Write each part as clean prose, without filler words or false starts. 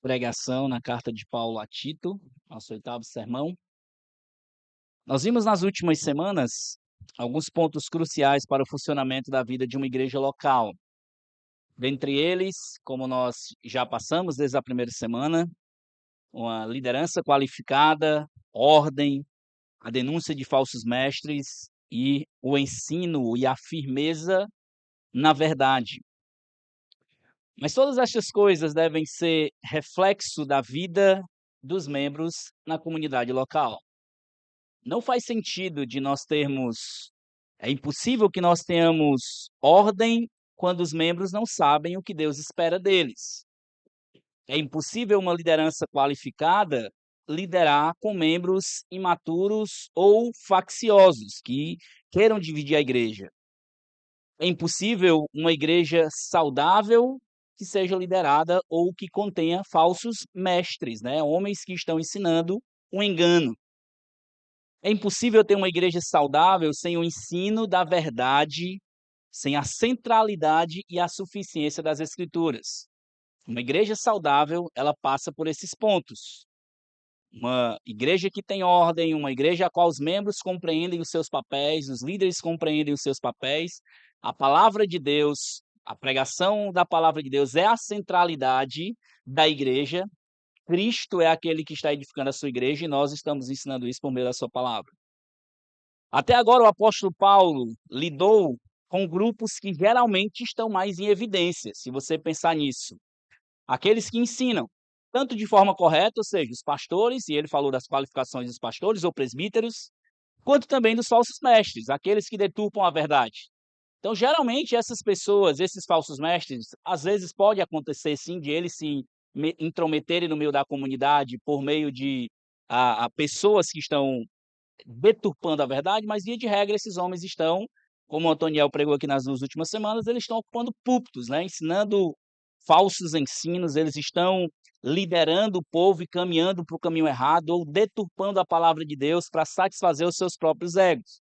Pregação na carta de Paulo a Tito, nosso oitavo sermão. Nós vimos nas últimas semanas alguns pontos cruciais para o funcionamento da vida de uma igreja local. Dentre eles, como nós já passamos desde a primeira semana, uma liderança qualificada, ordem, a denúncia de falsos mestres e o ensino e a firmeza na verdade. Mas todas estas coisas devem ser reflexo da vida dos membros na comunidade local. Não faz sentido de nós termos é impossível que nós tenhamos ordem quando os membros não sabem o que Deus espera deles. É impossível uma liderança qualificada liderar com membros imaturos ou facciosos que queiram dividir a igreja. É impossível uma igreja saudável que seja liderada ou que contenha falsos mestres, né? Homens que estão ensinando um engano. É impossível ter uma igreja saudável sem o ensino da verdade, sem a centralidade e a suficiência das Escrituras. Uma igreja saudável, ela passa por esses pontos. Uma igreja que tem ordem, uma igreja a qual os membros compreendem os seus papéis, os líderes compreendem os seus papéis, a palavra de Deus, a pregação da palavra de Deus é a centralidade da igreja. Cristo é aquele que está edificando a sua igreja e nós estamos ensinando isso por meio da sua palavra. Até agora, o apóstolo Paulo lidou com grupos que geralmente estão mais em evidência, se você pensar nisso. Aqueles que ensinam, tanto de forma correta, ou seja, os pastores, e ele falou das qualificações dos pastores ou presbíteros, quanto também dos falsos mestres, aqueles que deturpam a verdade. Então, geralmente, essas pessoas, esses falsos mestres, às vezes pode acontecer, sim, de eles se intrometerem no meio da comunidade por meio de pessoas que estão deturpando a verdade, mas, via de regra, esses homens estão, como o Antoniel pregou aqui nas duas últimas semanas, eles estão ocupando púlpitos, né, ensinando falsos ensinos, eles estão liderando o povo e caminhando para o caminho errado ou deturpando a palavra de Deus para satisfazer os seus próprios egos.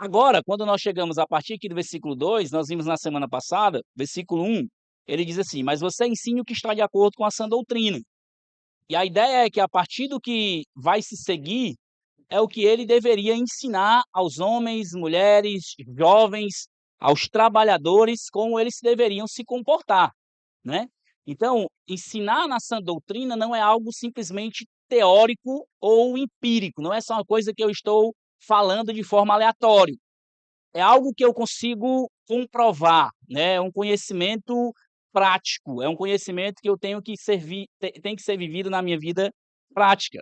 Agora, quando nós chegamos a partir aqui do versículo 2, nós vimos na semana passada, versículo 1, ele diz assim: mas você ensine o que está de acordo com a sã doutrina. E a ideia é que a partir do que vai se seguir, é o que ele deveria ensinar aos homens, mulheres, jovens, aos trabalhadores, como eles deveriam se comportar, né? Então, ensinar na sã doutrina não é algo simplesmente teórico ou empírico, não é só uma coisa que eu estou falando de forma aleatória. É algo que eu consigo comprovar, né? É um conhecimento prático, é um conhecimento que eu tenho que tem que ser vivido na minha vida prática.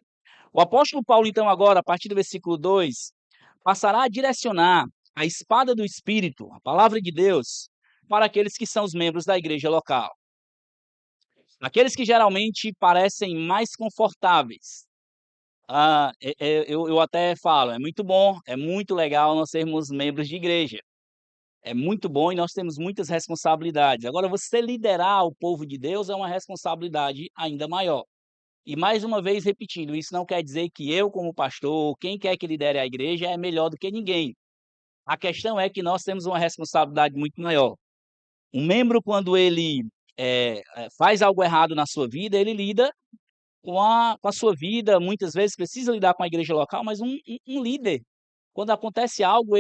O apóstolo Paulo, então, agora, a partir do versículo 2, passará a direcionar a espada do Espírito, a palavra de Deus, para aqueles que são os membros da igreja local. Aqueles que geralmente parecem mais confortáveis. Eu até falo, é muito bom, é muito legal nós sermos membros de igreja. É muito bom e nós temos muitas responsabilidades. Agora, você liderar o povo de Deus é uma responsabilidade ainda maior. E mais uma vez repetindo, isso não quer dizer que eu, como pastor, quem quer que lidere a igreja é melhor do que ninguém. A questão é que nós temos uma responsabilidade muito maior. Um membro, quando ele faz algo errado na sua vida, ele lida com a sua vida, muitas vezes precisa lidar com a igreja local, mas um líder, quando acontece algo,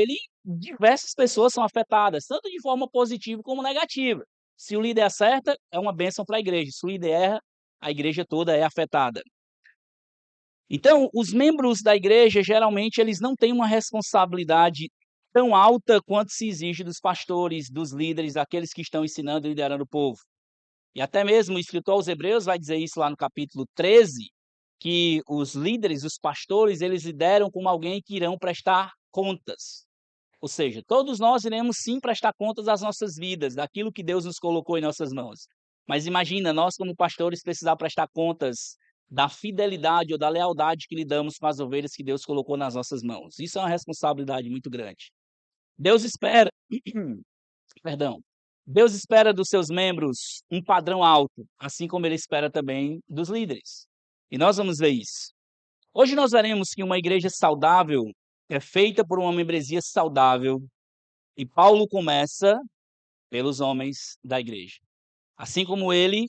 diversas pessoas são afetadas, tanto de forma positiva como negativa. Se o líder acerta, é uma bênção para a igreja. Se o líder erra, a igreja toda é afetada. Então, os membros da igreja, geralmente, eles não têm uma responsabilidade tão alta quanto se exige dos pastores, dos líderes, daqueles que estão ensinando e liderando o povo. E até mesmo o escritor aos Hebreus vai dizer isso lá no capítulo 13, que os líderes, os pastores, eles lideram como alguém que irão prestar contas. Ou seja, todos nós iremos sim prestar contas das nossas vidas, daquilo que Deus nos colocou em nossas mãos. Mas imagina, nós como pastores precisar prestar contas da fidelidade ou da lealdade que lidamos com as ovelhas que Deus colocou nas nossas mãos. Isso é uma responsabilidade muito grande. Deus espera, perdão, Deus espera dos seus membros um padrão alto, assim como ele espera também dos líderes. E nós vamos ver isso. Hoje nós veremos que uma igreja saudável é feita por uma membresia saudável, e Paulo começa pelos homens da igreja. Assim como ele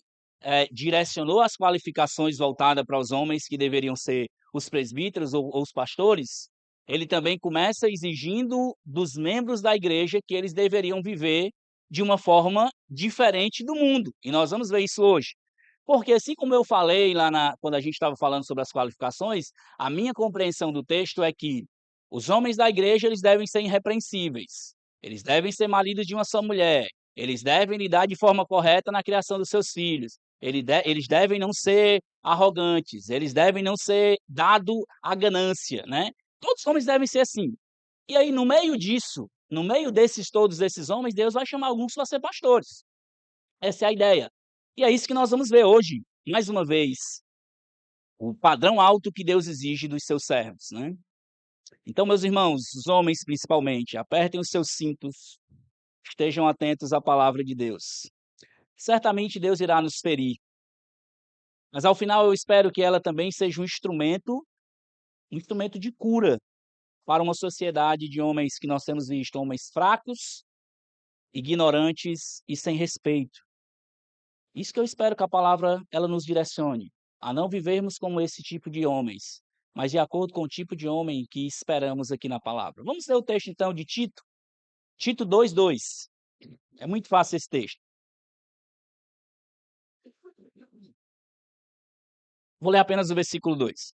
direcionou as qualificações voltadas para os homens que deveriam ser os presbíteros ou os pastores, ele também começa exigindo dos membros da igreja que eles deveriam viver de uma forma diferente do mundo. E nós vamos ver isso hoje. Porque assim como eu falei quando a gente estava falando sobre as qualificações, a minha compreensão do texto é que os homens da igreja eles devem ser irrepreensíveis, eles devem ser maridos de uma só mulher, eles devem lidar de forma correta na criação dos seus filhos, eles devem não ser arrogantes, eles devem não ser dado à ganância, né? Todos os homens devem ser assim. E aí, no meio disso, no meio todos esses homens, Deus vai chamar alguns para ser pastores. Essa é a ideia. E é isso que nós vamos ver hoje, mais uma vez, o padrão alto que Deus exige dos seus servos, né? Então, meus irmãos, os homens principalmente, apertem os seus cintos, estejam atentos à palavra de Deus. Certamente Deus irá nos ferir, mas ao final eu espero que ela também seja um instrumento de cura para uma sociedade de homens que nós temos visto, homens fracos, ignorantes e sem respeito. Isso que eu espero que a palavra ela nos direcione, a não vivermos como esse tipo de homens, mas de acordo com o tipo de homem que esperamos aqui na palavra. Vamos ler o texto então de Tito, Tito 2:2. É muito fácil esse texto. Vou ler apenas o versículo 2.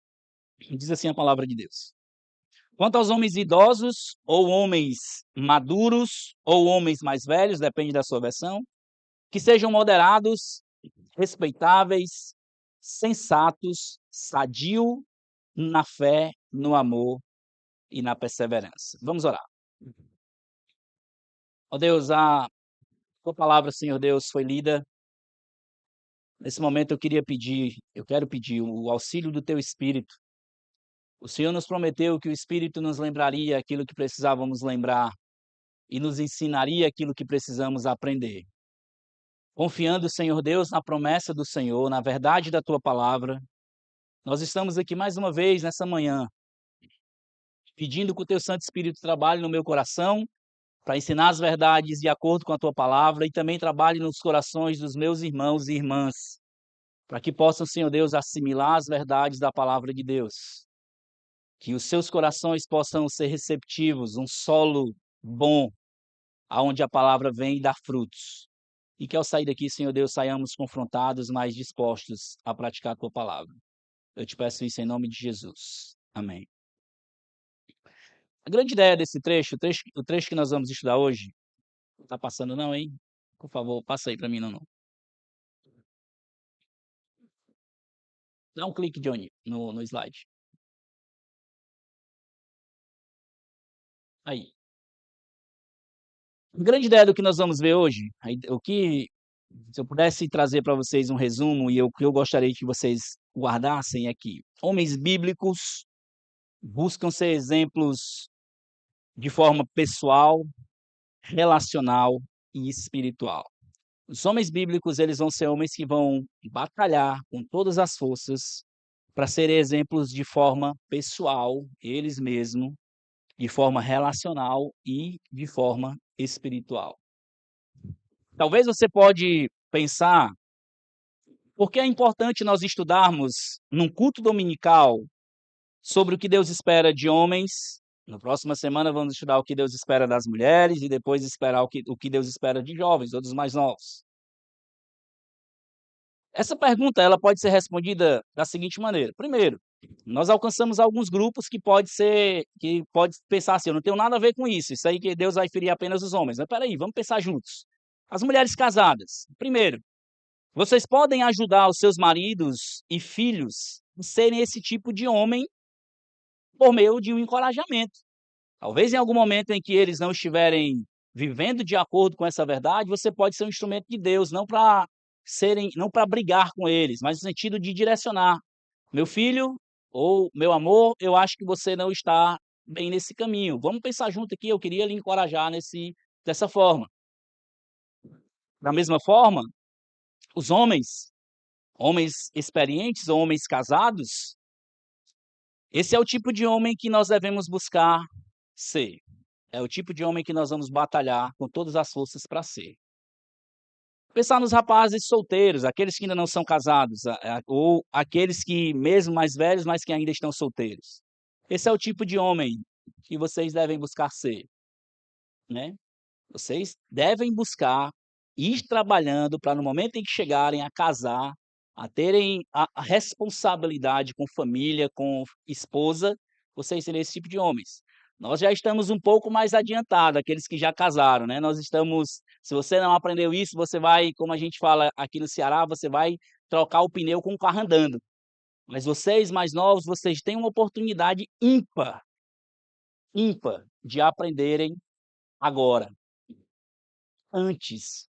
Diz assim a palavra de Deus: Quanto aos homens idosos, ou homens maduros, ou homens mais velhos, depende da sua versão, que sejam moderados, respeitáveis, sensatos, sadio na fé, no amor e na perseverança. Vamos orar. Ó Deus, a tua palavra, Senhor Deus, foi lida. Nesse momento eu quero pedir o auxílio do teu Espírito. O Senhor nos prometeu que o Espírito nos lembraria aquilo que precisávamos lembrar e nos ensinaria aquilo que precisamos aprender. Confiando, Senhor Deus, na promessa do Senhor, na verdade da tua palavra, nós estamos aqui mais uma vez nessa manhã, pedindo que o teu Santo Espírito trabalhe no meu coração para ensinar as verdades de acordo com a tua palavra e também trabalhe nos corações dos meus irmãos e irmãs, para que possam, Senhor Deus, assimilar as verdades da palavra de Deus. Que os seus corações possam ser receptivos, um solo bom, aonde a palavra vem e dá frutos. E que ao sair daqui, Senhor Deus, saiamos confrontados, mas dispostos a praticar a tua palavra. Eu te peço isso em nome de Jesus. Amém. A grande ideia desse trecho, o trecho que nós vamos estudar hoje, não está passando não, hein? Por favor, passa aí para mim, não. Dá um clique, Johnny, no slide. Aí. A grande ideia do que nós vamos ver hoje, se eu pudesse trazer para vocês um resumo e o que eu gostaria que vocês guardassem é que homens bíblicos buscam ser exemplos de forma pessoal, relacional e espiritual. Os homens bíblicos, eles vão ser homens que vão batalhar com todas as forças para serem exemplos de forma pessoal, eles mesmos, de forma relacional e de forma espiritual. Talvez você pode pensar, por que é importante nós estudarmos num culto dominical sobre o que Deus espera de homens? Na próxima semana vamos estudar o que Deus espera das mulheres e depois esperar o que Deus espera de jovens ou dos mais novos. Essa pergunta ela pode ser respondida da seguinte maneira. Primeiro, nós alcançamos alguns grupos que pode pensar assim, eu não tenho nada a ver com isso aí que Deus vai ferir apenas os homens. Mas peraí, vamos pensar juntos. As mulheres casadas. Primeiro, vocês podem ajudar os seus maridos e filhos a serem esse tipo de homem por meio de um encorajamento. Talvez em algum momento em que eles não estiverem vivendo de acordo com essa verdade, você pode ser um instrumento de Deus, não para brigar com eles, mas no sentido de direcionar. Meu filho ou meu amor, eu acho que você não está bem nesse caminho. Vamos pensar junto aqui, eu queria lhe encorajar dessa forma. Da mesma forma, os homens experientes ou homens casados, esse é o tipo de homem que nós devemos buscar ser. É o tipo de homem que nós vamos batalhar com todas as forças para ser. Pensar nos rapazes solteiros, aqueles que ainda não são casados, ou aqueles que mesmo mais velhos, mas que ainda estão solteiros. Esse é o tipo de homem que vocês devem buscar ser, né. Vocês devem buscar ir trabalhando para no momento em que chegarem a casar, a terem a responsabilidade com família, com esposa, vocês serem esse tipo de homens. Nós já estamos um pouco mais adiantado, aqueles que já casaram, né, nós estamos se você não aprendeu isso, você vai, como a gente fala aqui no Ceará, você vai trocar o pneu com o carro andando. Mas vocês mais novos, vocês têm uma oportunidade ímpar de aprenderem agora, antes.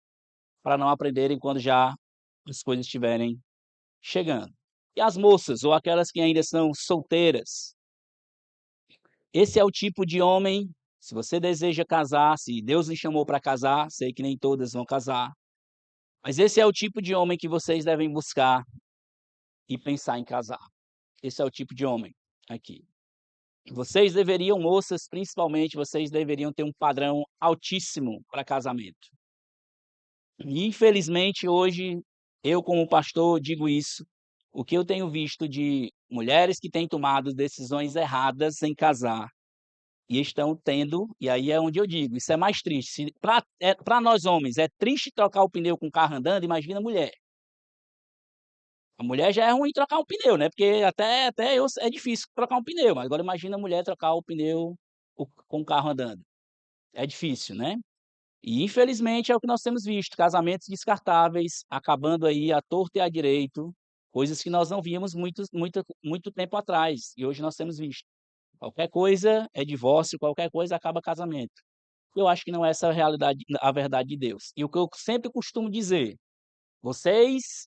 Para não aprenderem quando já as coisas estiverem chegando. E as moças, ou aquelas que ainda são solteiras, esse é o tipo de homem, se você deseja casar, se Deus lhe chamou para casar, sei que nem todas vão casar, mas esse é o tipo de homem que vocês devem buscar e pensar em casar. Esse é o tipo de homem aqui. Vocês deveriam, moças, principalmente, vocês deveriam ter um padrão altíssimo para casamento. E infelizmente hoje, eu como pastor digo isso, o que eu tenho visto de mulheres que têm tomado decisões erradas em casar, e estão tendo e aí é onde eu digo, isso é mais triste, se pra nós homens é triste trocar o pneu com o carro andando, imagina a mulher. A mulher já é ruim trocar um pneu, né, porque até eu é difícil trocar um pneu, mas agora imagina a mulher trocar o pneu com o carro andando. É difícil, né. E infelizmente é o que nós temos visto, casamentos descartáveis, acabando aí à torto e à direito, coisas que nós não víamos muito tempo atrás, e hoje nós temos visto. Qualquer coisa é divórcio, qualquer coisa acaba casamento. Eu acho que não é essa a verdade de Deus. E o que eu sempre costumo dizer, vocês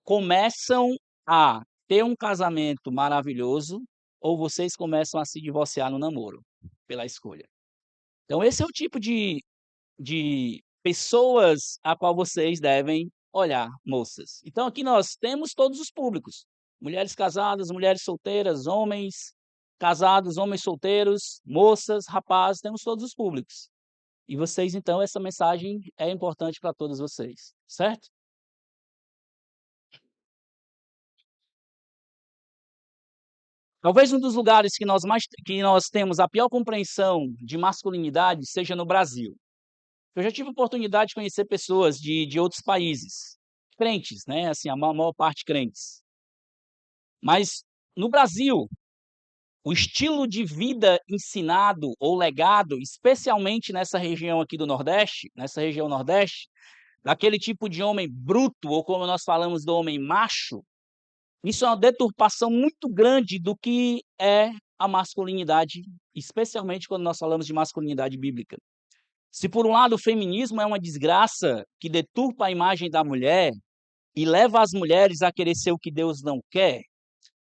começam a ter um casamento maravilhoso, ou vocês começam a se divorciar no namoro, pela escolha. Então esse é o tipo de pessoas a qual vocês devem olhar, moças. Então aqui nós temos todos os públicos, mulheres casadas, mulheres solteiras, homens casados, homens solteiros, moças, rapazes, temos todos os públicos. E vocês então essa mensagem é importante para todos vocês, certo? Talvez um dos lugares que nós temos a pior compreensão de masculinidade seja no Brasil. Eu já tive a oportunidade de conhecer pessoas de outros países, crentes, né, assim, a maior parte crentes. Mas no Brasil, o estilo de vida ensinado ou legado, especialmente nessa região aqui do Nordeste, nessa região Nordeste, daquele tipo de homem bruto, ou como nós falamos do homem macho, isso é uma deturpação muito grande do que é a masculinidade, especialmente quando nós falamos de masculinidade bíblica. Se por um lado o feminismo é uma desgraça que deturpa a imagem da mulher e leva as mulheres a querer ser o que Deus não quer,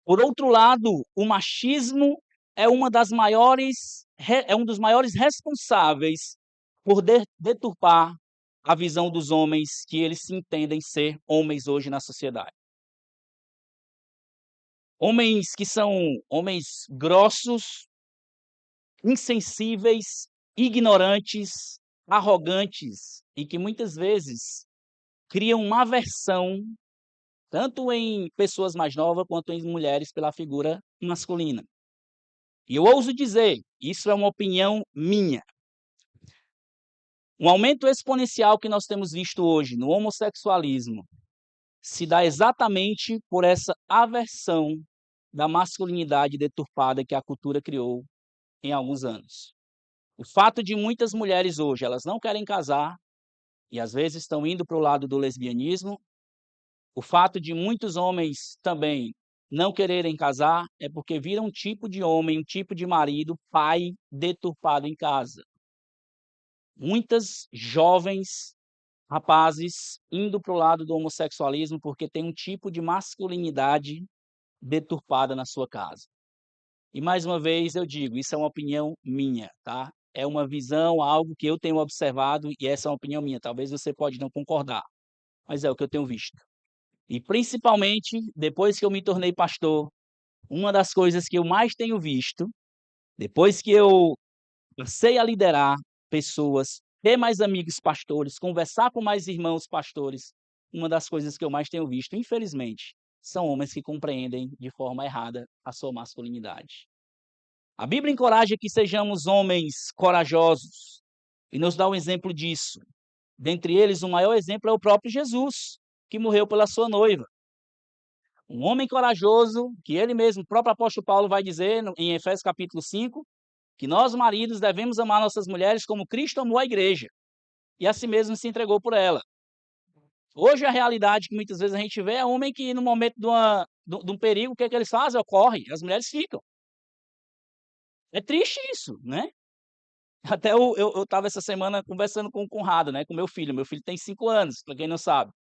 por outro lado, o machismo é uma das maiores é um dos maiores responsáveis por deturpar a visão dos homens que eles se entendem ser homens hoje na sociedade. Homens que são homens grossos, insensíveis, ignorantes, arrogantes e que muitas vezes criam uma aversão, tanto em pessoas mais novas quanto em mulheres, pela figura masculina. E eu ouso dizer, isso é uma opinião minha, um aumento exponencial que nós temos visto hoje no homossexualismo se dá exatamente por essa aversão da masculinidade deturpada que a cultura criou em alguns anos. O fato de muitas mulheres hoje, elas não querem casar e às vezes estão indo para o lado do lesbianismo. O fato de muitos homens também não quererem casar é porque viram um tipo de homem, um tipo de marido, pai deturpado em casa. Muitas jovens rapazes indo para o lado do homossexualismo porque tem um tipo de masculinidade deturpada na sua casa. E mais uma vez eu digo, isso é uma opinião minha, tá? É uma visão, algo que eu tenho observado e essa é uma opinião minha. Talvez você pode não concordar, mas é o que eu tenho visto. E principalmente depois que eu me tornei pastor, uma das coisas que eu mais tenho visto, depois que eu passei a liderar pessoas, ter mais amigos pastores, conversar com mais irmãos pastores, uma das coisas que eu mais tenho visto, infelizmente, são homens que compreendem de forma errada a sua masculinidade. A Bíblia encoraja que sejamos homens corajosos e nos dá um exemplo disso. Dentre eles, o maior exemplo é o próprio Jesus, que morreu pela sua noiva. Um homem corajoso, que ele mesmo, o próprio apóstolo Paulo vai dizer em Efésios capítulo 5, que nós maridos devemos amar nossas mulheres como Cristo amou a igreja, e assim mesmo se entregou por ela. Hoje a realidade que muitas vezes a gente vê é homem que no momento de um perigo, o que é que eles fazem? Ocorre, as mulheres ficam. É triste isso, né? Até eu estava essa semana conversando com o Conrado, né, com meu filho tem 5 anos, para quem não sabe.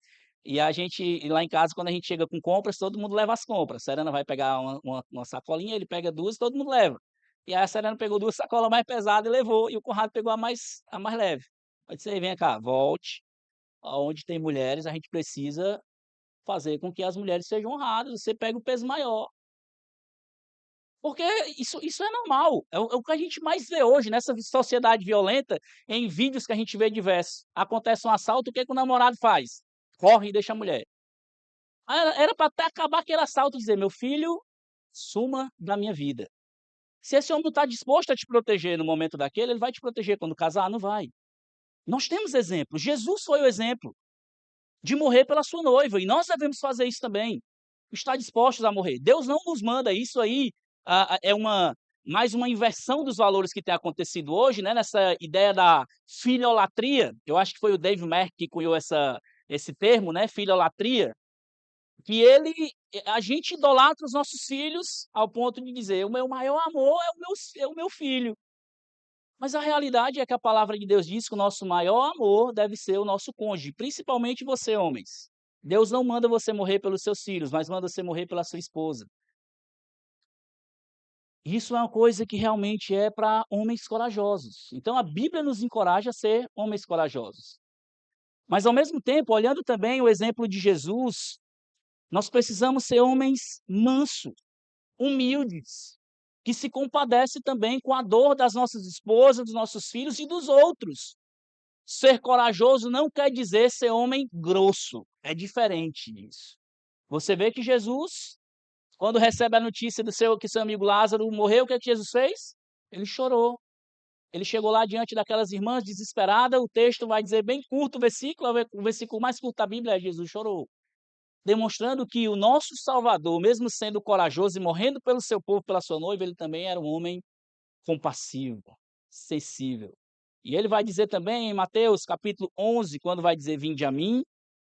E a gente lá em casa, quando a gente chega com compras, todo mundo leva as compras. Serena vai pegar uma sacolinha, ele pega 2 e todo mundo leva. E aí a Serena pegou 2 sacolas mais pesadas e levou, e o Conrado pegou a mais leve. Eu disse: "Ei, vem cá, volte, aonde tem mulheres, a gente precisa fazer com que as mulheres sejam honradas, você pega o peso maior". Porque isso é normal, é o que a gente mais vê hoje nessa sociedade violenta, em vídeos que a gente vê diversos. Acontece um assalto, o que que o namorado faz? Corre e deixa a mulher. Era para até acabar aquele assalto e dizer: "Meu filho, suma da minha vida". Se esse homem não está disposto a te proteger no momento daquele, ele vai te proteger quando casar? Não vai. Nós temos exemplos, Jesus foi o exemplo de morrer pela sua noiva, e nós devemos fazer isso também, estar dispostos a morrer. Deus não nos manda isso aí, é mais uma inversão dos valores que tem acontecido hoje, né, nessa ideia da filholatria. Eu acho que foi o Dave Merck que cunhou esse termo, né, filholatria, que a gente idolatra os nossos filhos ao ponto de dizer: "O meu maior amor é o meu filho". Mas a realidade é que a palavra de Deus diz que o nosso maior amor deve ser o nosso cônjuge, principalmente você, homens. Deus não manda você morrer pelos seus filhos, mas manda você morrer pela sua esposa. Isso é uma coisa que realmente é para homens corajosos. Então a Bíblia nos encoraja a ser homens corajosos. Mas ao mesmo tempo, olhando também o exemplo de Jesus, nós precisamos ser homens mansos, humildes, que se compadece também com a dor das nossas esposas, dos nossos filhos e dos outros. Ser corajoso não quer dizer ser homem grosso, é diferente disso. Você vê que Jesus, quando recebe a notícia que seu amigo Lázaro morreu, o que é que Jesus fez? Ele chorou. Ele chegou lá diante daquelas irmãs desesperada, o texto vai dizer bem curto o versículo mais curto da Bíblia é: Jesus chorou. Demonstrando que o nosso Salvador, mesmo sendo corajoso e morrendo pelo seu povo, pela sua noiva, ele também era um homem compassivo, sensível. E ele vai dizer também em Mateus capítulo 11, quando vai dizer: "Vinde a mim,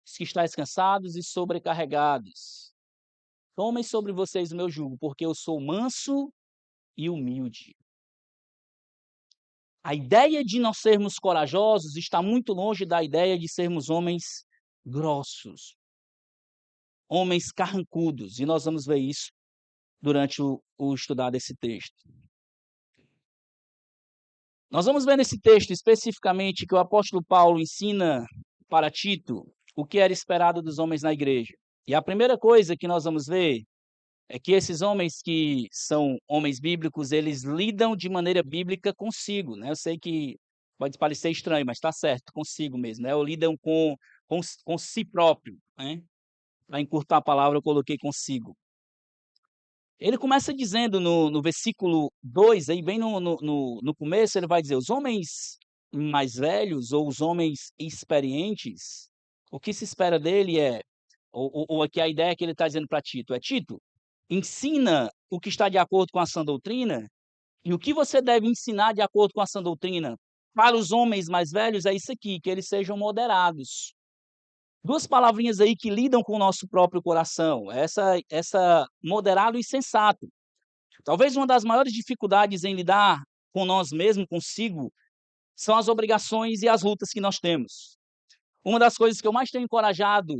os que estáis cansados e sobrecarregados. Tomem sobre vocês o meu jugo, porque eu sou manso e humilde". A ideia de nós sermos corajosos está muito longe da ideia de sermos homens grossos, homens carrancudos, e nós vamos ver isso durante o estudar desse texto. Nós vamos ver nesse texto especificamente que o apóstolo Paulo ensina para Tito o que era esperado dos homens na igreja. E a primeira coisa que nós vamos ver é que esses homens que são homens bíblicos, eles lidam de maneira bíblica consigo, né? Eu sei que pode parecer estranho, mas está certo, consigo mesmo, né? Ou lidam com si próprio, né? Para encurtar a palavra, eu coloquei consigo. Ele começa dizendo no versículo 2, aí bem no começo, ele vai dizer: os homens mais velhos ou os homens experientes, o que se espera dele é, ou aqui a ideia que ele está dizendo para Tito é: Tito, ensina o que está de acordo com a sã doutrina, e o que você deve ensinar de acordo com a sã doutrina para os homens mais velhos é isso aqui, que eles sejam moderados. Duas palavrinhas aí que lidam com o nosso próprio coração, essa moderado e sensato. Talvez uma das maiores dificuldades em lidar com nós mesmos, consigo, são as obrigações e as lutas que nós temos. Uma das coisas que eu mais tenho encorajado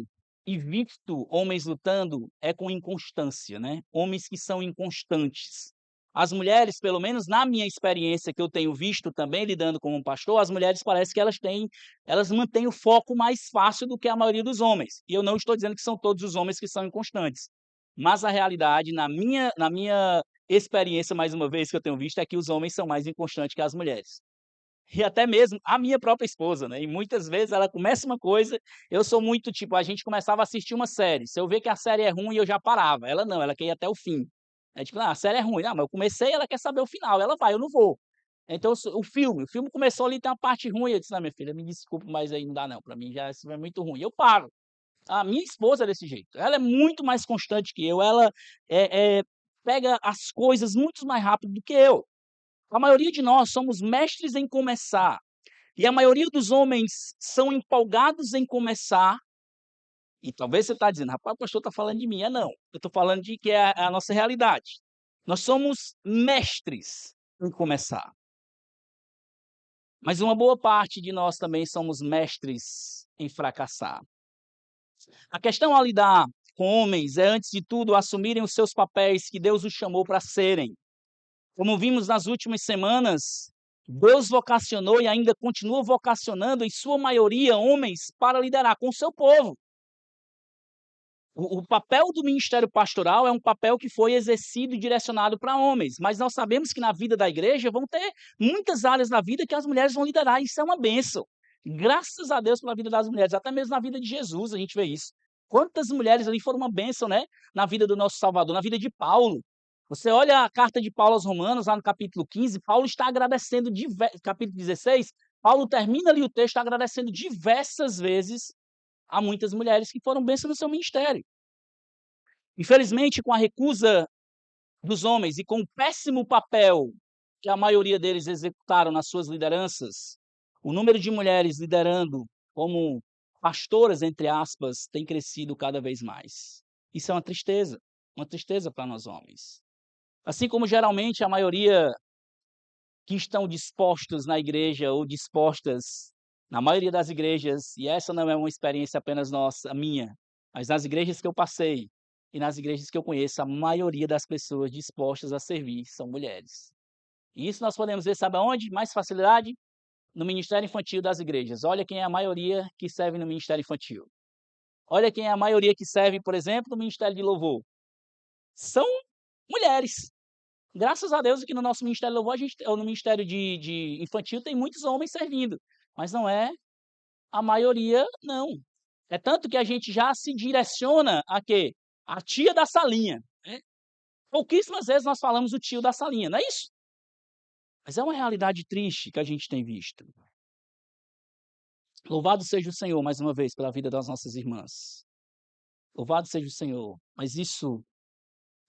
e visto homens lutando é com inconstância, né? Homens que são inconstantes. As mulheres, pelo menos na minha experiência que eu tenho visto também lidando como um pastor, as mulheres parece que elas mantêm o foco mais fácil do que a maioria dos homens. E eu não estou dizendo que são todos os homens que são inconstantes. Mas a realidade, na minha experiência, mais uma vez, que eu tenho visto, é que os homens são mais inconstantes que as mulheres. e até mesmo a minha própria esposa, né, e muitas vezes ela começa uma coisa, eu sou muito tipo, a gente começava a assistir uma série, se eu ver que a série é ruim eu já parava, ela não, ela quer ir até o fim. É tipo: "Ah, a série é ruim", "Ah, mas eu comecei, ela quer saber o final", ela vai, eu não vou. Então o filme começou ali, tem uma parte ruim, eu disse: "Não, minha filha, me desculpe, mas aí não dá não, pra mim já isso é muito ruim", eu paro. A minha esposa é desse jeito, ela é muito mais constante que eu, ela, pega as coisas muito mais rápido do que eu. A maioria de nós somos mestres em começar, e a maioria dos homens são empolgados em começar, e talvez você está dizendo: "Rapaz, o pastor está falando de mim", é não, eu estou falando de que é a nossa realidade. Nós somos mestres em começar, mas uma boa parte de nós também somos mestres em fracassar. A questão ao lidar com homens é, antes de tudo, assumirem os seus papéis que Deus os chamou para serem. Como vimos nas últimas semanas, Deus vocacionou e ainda continua vocacionando, em sua maioria, homens para liderar com o seu povo. O papel do ministério pastoral é um papel que foi exercido e direcionado para homens, mas nós sabemos que na vida da igreja vão ter muitas áreas da vida que as mulheres vão liderar, isso é uma bênção. Graças a Deus pela vida das mulheres, até mesmo na vida de Jesus a gente vê isso. Quantas mulheres ali foram uma bênção, né, na vida do nosso Salvador, na vida de Paulo. Você olha a carta de Paulo aos Romanos, lá no capítulo 15, Paulo está agradecendo, capítulo 16, Paulo termina ali o texto agradecendo diversas vezes a muitas mulheres que foram bênçãos no seu ministério. Infelizmente, com a recusa dos homens e com o péssimo papel que a maioria deles executaram nas suas lideranças, o número de mulheres liderando como pastoras, entre aspas, tem crescido cada vez mais. Isso é uma tristeza para nós homens. Assim como geralmente a maioria que estão dispostos na igreja ou dispostas na maioria das igrejas, e essa não é uma experiência apenas nossa, minha, mas nas igrejas que eu passei e nas igrejas que eu conheço, a maioria das pessoas dispostas a servir são mulheres. E isso nós podemos ver, sabe aonde? Mais facilidade? No ministério infantil das igrejas. Olha quem é a maioria que serve no ministério infantil. Olha quem é a maioria que serve, por exemplo, no ministério de louvor. São mulheres. Graças a Deus que no nosso ministério de louvor, ou no ministério de infantil, tem muitos homens servindo, mas não é a maioria, não. É tanto que a gente já se direciona a quê? A tia da salinha, né. Pouquíssimas vezes nós falamos o tio da salinha, não é isso? Mas é uma realidade triste que a gente tem visto. Louvado seja o Senhor, mais uma vez, pela vida das nossas irmãs. Louvado seja o Senhor. Mas isso,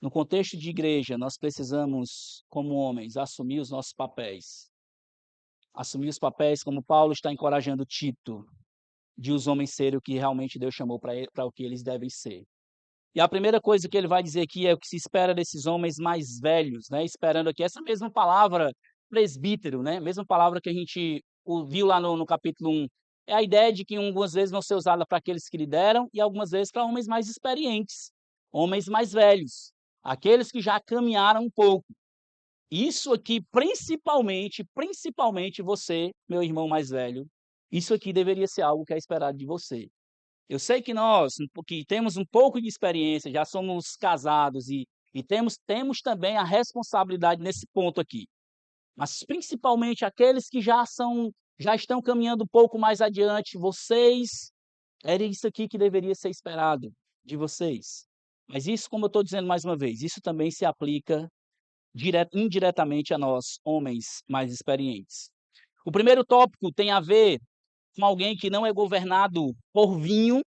no contexto de igreja, nós precisamos, como homens, assumir os nossos papéis. Assumir os papéis como Paulo está encorajando Tito, de os homens serem o que realmente Deus chamou para o que eles devem ser. E a primeira coisa que ele vai dizer aqui é o que se espera desses homens mais velhos, né, esperando aqui essa mesma palavra presbítero, né, mesma palavra que a gente viu lá no capítulo 1, é a ideia de que algumas vezes vão ser usada para aqueles que lideram e algumas vezes para homens mais experientes, homens mais velhos, aqueles que já caminharam um pouco. Isso aqui principalmente você, meu irmão mais velho, isso aqui deveria ser algo que é esperado de você. Eu sei que nós, que temos um pouco de experiência, já somos casados e temos também a responsabilidade nesse ponto aqui. Mas principalmente aqueles que já estão caminhando um pouco mais adiante, vocês, era isso aqui que deveria ser esperado de vocês. Mas isso, como eu estou dizendo mais uma vez, isso também se aplica indiretamente a nós, homens mais experientes. O primeiro tópico tem a ver com alguém que não é governado por vinho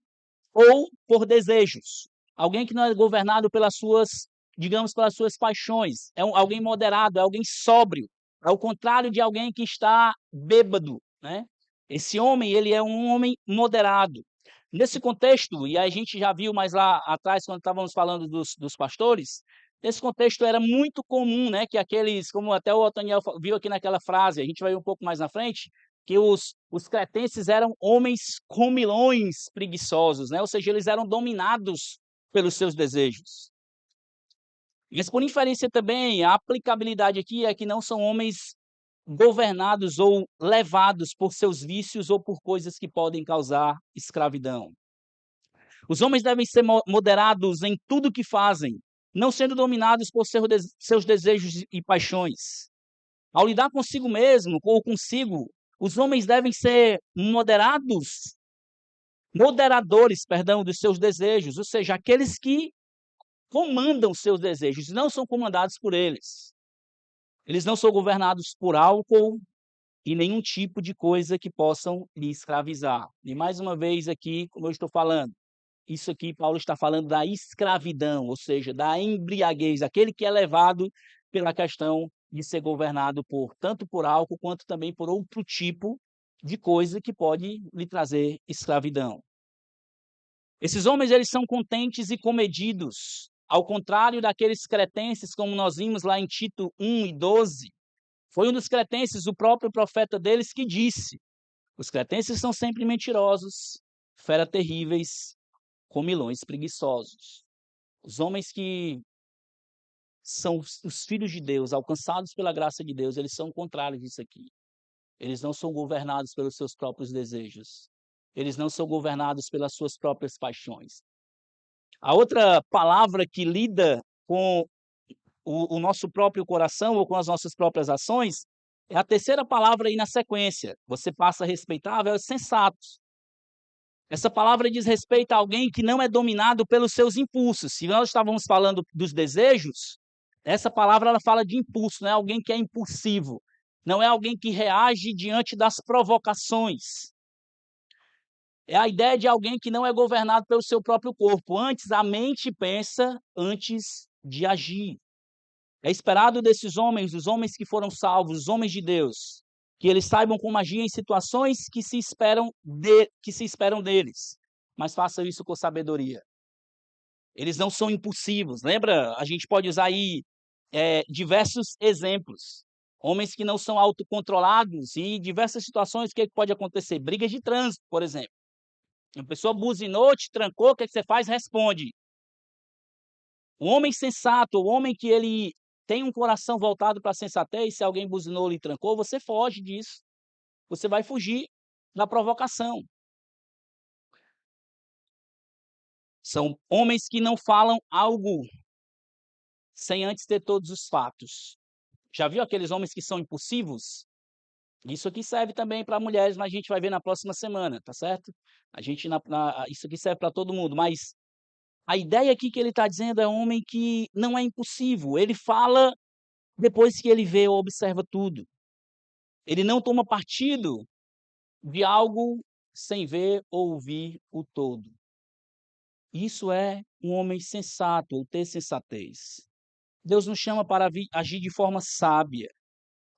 ou por desejos. Alguém que não é governado pelas suas, digamos, pelas suas paixões. É alguém moderado, é alguém sóbrio. É o contrário de alguém que está bêbado, né? Esse homem, ele é um homem moderado. Nesse contexto, e a gente já viu mais lá atrás, quando estávamos falando dos pastores, nesse contexto era muito comum, né, que aqueles, como até o Otaniel viu aqui naquela frase, a gente vai ver um pouco mais na frente, que os cretenses eram homens comilões preguiçosos, né, ou seja, eles eram dominados pelos seus desejos. Mas por inferência também, a aplicabilidade aqui é que não são homens governados ou levados por seus vícios ou por coisas que podem causar escravidão. Os homens devem ser moderados em tudo que fazem, não sendo dominados por seus desejos e paixões. Ao lidar consigo mesmo ou consigo, Os homens devem ser moderadores, dos seus desejos, ou seja, aqueles que comandam seus desejos, não são comandados por eles. Eles não são governados por álcool e nenhum tipo de coisa que possam lhe escravizar. E mais uma vez aqui, como eu estou falando, isso aqui Paulo está falando da escravidão, ou seja, da embriaguez, aquele que é levado pela questão de ser governado tanto por álcool quanto também por outro tipo de coisa que pode lhe trazer escravidão. Esses homens, eles são contentes e comedidos, ao contrário daqueles cretenses, como nós vimos lá em Tito 1:12. Foi um dos cretenses, o próprio profeta deles, que disse: os cretenses são sempre mentirosos, fera terríveis, comilões preguiçosos. Os homens que são os filhos de Deus, alcançados pela graça de Deus, eles são contrários disso aqui. Eles não são governados pelos seus próprios desejos. Eles não são governados pelas suas próprias paixões. A outra palavra que lida com o nosso próprio coração ou com as nossas próprias ações é a terceira palavra aí na sequência. Você passa respeitável, é sensato. Essa palavra diz respeito a alguém que não é dominado pelos seus impulsos. Se nós estávamos falando dos desejos, essa palavra ela fala de impulso, não é alguém que é impulsivo, não é alguém que reage diante das provocações. É a ideia de alguém que não é governado pelo seu próprio corpo. Antes, a mente pensa antes de agir. É esperado desses homens, os homens que foram salvos, os homens de Deus, que eles saibam como agir em situações que se esperam deles, mas façam isso com sabedoria. Eles não são impulsivos. Lembra? A gente pode usar aí diversos exemplos. Homens que não são autocontrolados e em diversas situações, o que pode acontecer? Brigas de trânsito, por exemplo. Uma pessoa buzinou, te trancou, o que você faz? Responde. Um homem sensato, o homem que ele tem um coração voltado para a sensatez, se alguém buzinou e trancou, você foge disso. Você vai fugir da provocação. São homens que não falam algo sem antes ter todos os fatos. Já viu aqueles homens que são impulsivos? Isso aqui serve também para mulheres, mas a gente vai ver na próxima semana, tá certo? Isso aqui serve para todo mundo, mas a ideia aqui que ele está dizendo é um homem que não é impulsivo. Ele fala depois que ele vê ou observa tudo. Ele não toma partido de algo sem ver ou ouvir o todo. Isso é um homem sensato, ou ter sensatez. Deus nos chama para agir de forma sábia,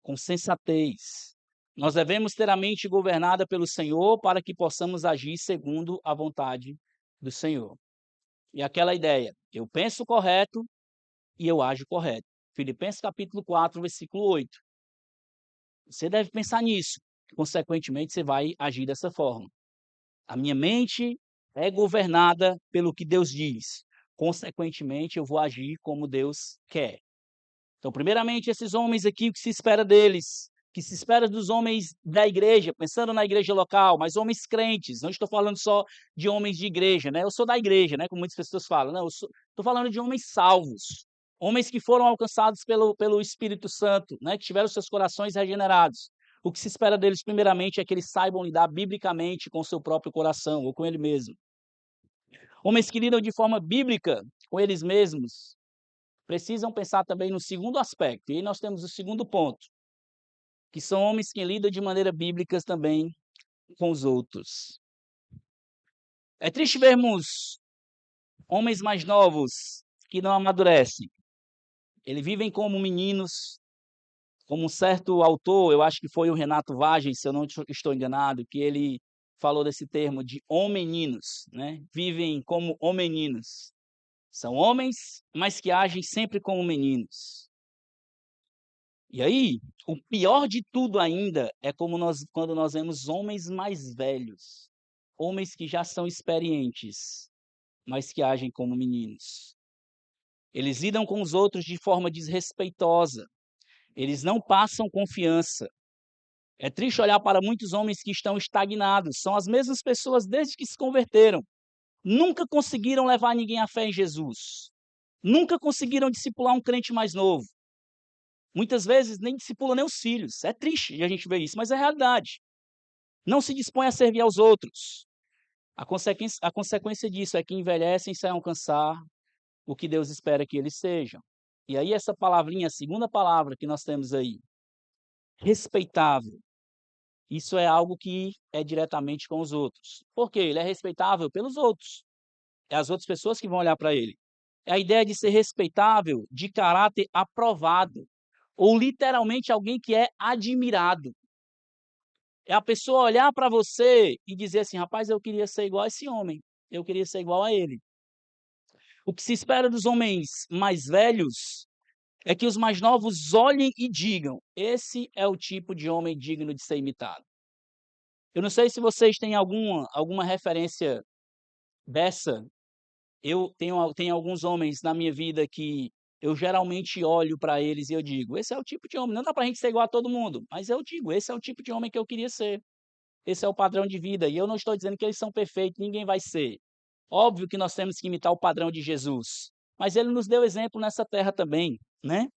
com sensatez. Nós devemos ter a mente governada pelo Senhor para que possamos agir segundo a vontade do Senhor. E aquela ideia, eu penso correto e eu ajo correto. Filipenses capítulo 4, versículo 8. Você deve pensar nisso. Consequentemente, você vai agir dessa forma. A minha mente é governada pelo que Deus diz. Consequentemente, eu vou agir como Deus quer. Então, primeiramente, esses homens aqui, o que se espera deles? O que se espera dos homens da igreja, pensando na igreja local, mas homens crentes. Não estou falando só de homens de igreja, né? Eu sou da igreja, né? Como muitas pessoas falam. Não, estou falando de homens salvos. Homens que foram alcançados pelo Espírito Santo, né? Que tiveram seus corações regenerados. O que se espera deles, primeiramente, é que eles saibam lidar biblicamente com o seu próprio coração, ou com ele mesmo. Homens que lidam de forma bíblica com eles mesmos, precisam pensar também no segundo aspecto. E aí nós temos o segundo ponto, que são homens que lidam de maneira bíblica também com os outros. É triste vermos homens mais novos que não amadurecem. Eles vivem como meninos, como um certo autor, eu acho que foi o Renato Vagem, se eu não estou enganado, que ele falou desse termo de homeninos, né? Vivem como homeninos. São homens, mas que agem sempre como meninos. E aí, o pior de tudo ainda é quando nós vemos homens mais velhos, homens que já são experientes, mas que agem como meninos. Eles lidam com os outros de forma desrespeitosa. Eles não passam confiança. É triste olhar para muitos homens que estão estagnados. São as mesmas pessoas desde que se converteram. Nunca conseguiram levar ninguém à fé em Jesus. Nunca conseguiram discipular um crente mais novo. Muitas vezes nem discipulam nem os filhos. É triste a gente ver isso, mas é realidade. Não se dispõe a servir aos outros. A consequência disso é que envelhecem sem alcançar o que Deus espera que eles sejam. E aí essa palavrinha, a segunda palavra que nós temos aí, respeitável. Isso é algo que é diretamente com os outros. Por quê? Ele é respeitável pelos outros. É as outras pessoas que vão olhar para ele. É a ideia de ser respeitável, de caráter aprovado, ou literalmente alguém que é admirado. É a pessoa olhar para você e dizer assim: rapaz, eu queria ser igual a esse homem, eu queria ser igual a ele. O que se espera dos homens mais velhos é que os mais novos olhem e digam: esse é o tipo de homem digno de ser imitado. Eu não sei se vocês têm alguma referência dessa. Eu tenho alguns homens na minha vida que eu geralmente olho para eles e eu digo: esse é o tipo de homem. Não dá para a gente ser igual a todo mundo, mas eu digo: esse é o tipo de homem que eu queria ser. Esse é o padrão de vida. E eu não estou dizendo que eles são perfeitos, ninguém vai ser. Óbvio que nós temos que imitar o padrão de Jesus, mas ele nos deu exemplo nessa terra também, né?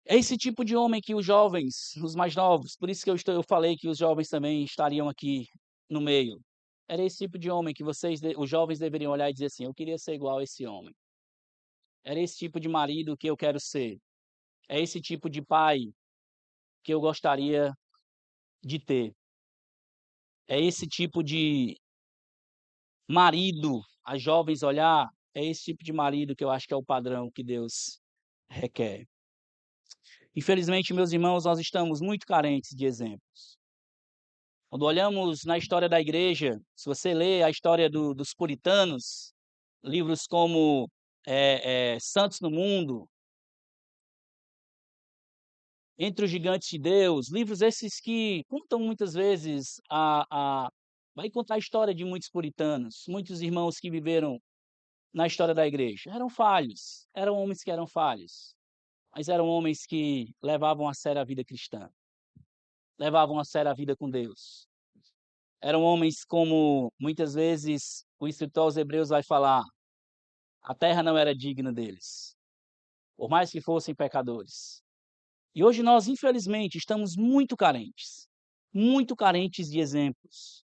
É esse tipo de homem que os jovens, os mais novos, por isso que eu falei que os jovens também estariam aqui no meio. Era esse tipo de homem que os jovens deveriam olhar e dizer assim: eu queria ser igual a esse homem. Era esse tipo de marido que eu quero ser. É esse tipo de pai que eu gostaria de ter. É esse tipo de marido, as jovens olhar, é esse tipo de marido que eu acho que é o padrão que Deus requer. Infelizmente, meus irmãos, nós estamos muito carentes de exemplos. Quando olhamos na história da igreja, se você lê a história dos puritanos, livros como Santos no Mundo, Entre os Gigantes de Deus, livros esses que contam muitas vezes vai contar a história de muitos puritanos, muitos irmãos que viveram na história da igreja. Eram falhos, eram homens que eram falhos, mas eram homens que levavam a sério a vida cristã, levavam a sério a vida com Deus. Eram homens como, muitas vezes, o escritor aos Hebreus vai falar, a terra não era digna deles, por mais que fossem pecadores. E hoje nós, infelizmente, estamos muito carentes de exemplos.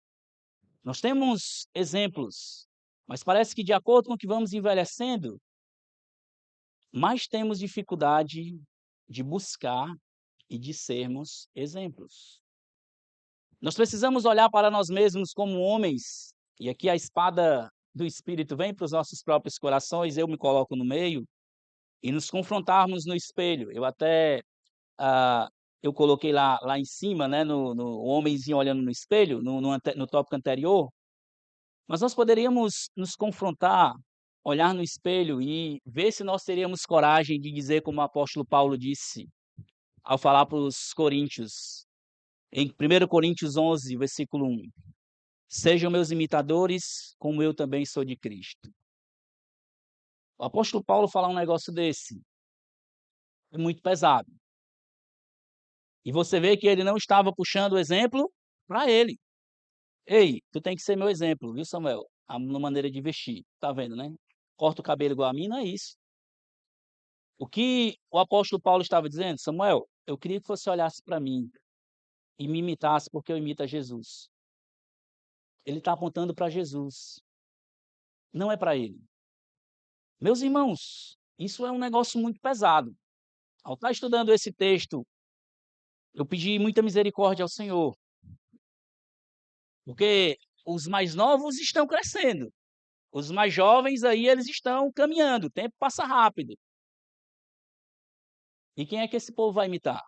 Nós temos exemplos, mas parece que de acordo com o que vamos envelhecendo, mais temos dificuldade de buscar e de sermos exemplos. Nós precisamos olhar para nós mesmos como homens, e aqui a espada do Espírito vem para os nossos próprios corações, eu me coloco no meio, e nos confrontarmos no espelho. Eu até, ah, eu coloquei lá em cima, né, no homenzinho olhando no espelho, no tópico anterior, mas nós poderíamos nos confrontar, olhar no espelho e ver se nós teríamos coragem de dizer como o apóstolo Paulo disse, ao falar para os coríntios, em 1 Coríntios 11, versículo 1: sejam meus imitadores, como eu também sou de Cristo. O apóstolo Paulo falar um negócio desse é muito pesado. E você vê que ele não estava puxando o exemplo para ele. Ei, tu tem que ser meu exemplo, viu, Samuel? Na maneira de vestir. Tá vendo, né? Corta o cabelo igual a mim, não é isso. O que o apóstolo Paulo estava dizendo? Samuel, eu queria que você olhasse para mim e me imitasse porque eu imito a Jesus. Ele está apontando para Jesus, não é para ele. Meus irmãos, isso é um negócio muito pesado. Ao estar estudando esse texto, eu pedi muita misericórdia ao Senhor, porque os mais novos estão crescendo, os mais jovens aí eles estão caminhando, o tempo passa rápido. E quem é que esse povo vai imitar?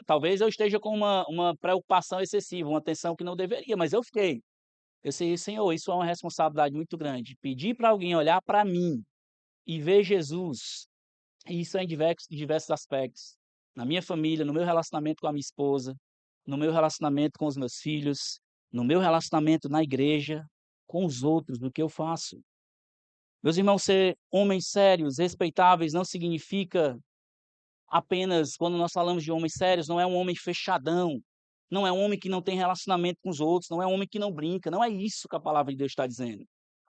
Talvez eu esteja com uma preocupação excessiva, uma atenção que não deveria, mas eu fiquei. Eu sei, Senhor, isso é uma responsabilidade muito grande. Pedir para alguém olhar para mim e ver Jesus, e isso é em diversos aspectos. Na minha família, no meu relacionamento com a minha esposa, no meu relacionamento com os meus filhos, no meu relacionamento na igreja, com os outros, no que eu faço. Meus irmãos, ser homens sérios, respeitáveis, não significa apenas, quando nós falamos de homens sérios, não é um homem fechadão, não é um homem que não tem relacionamento com os outros, não é um homem que não brinca, não é isso que a palavra de Deus está dizendo.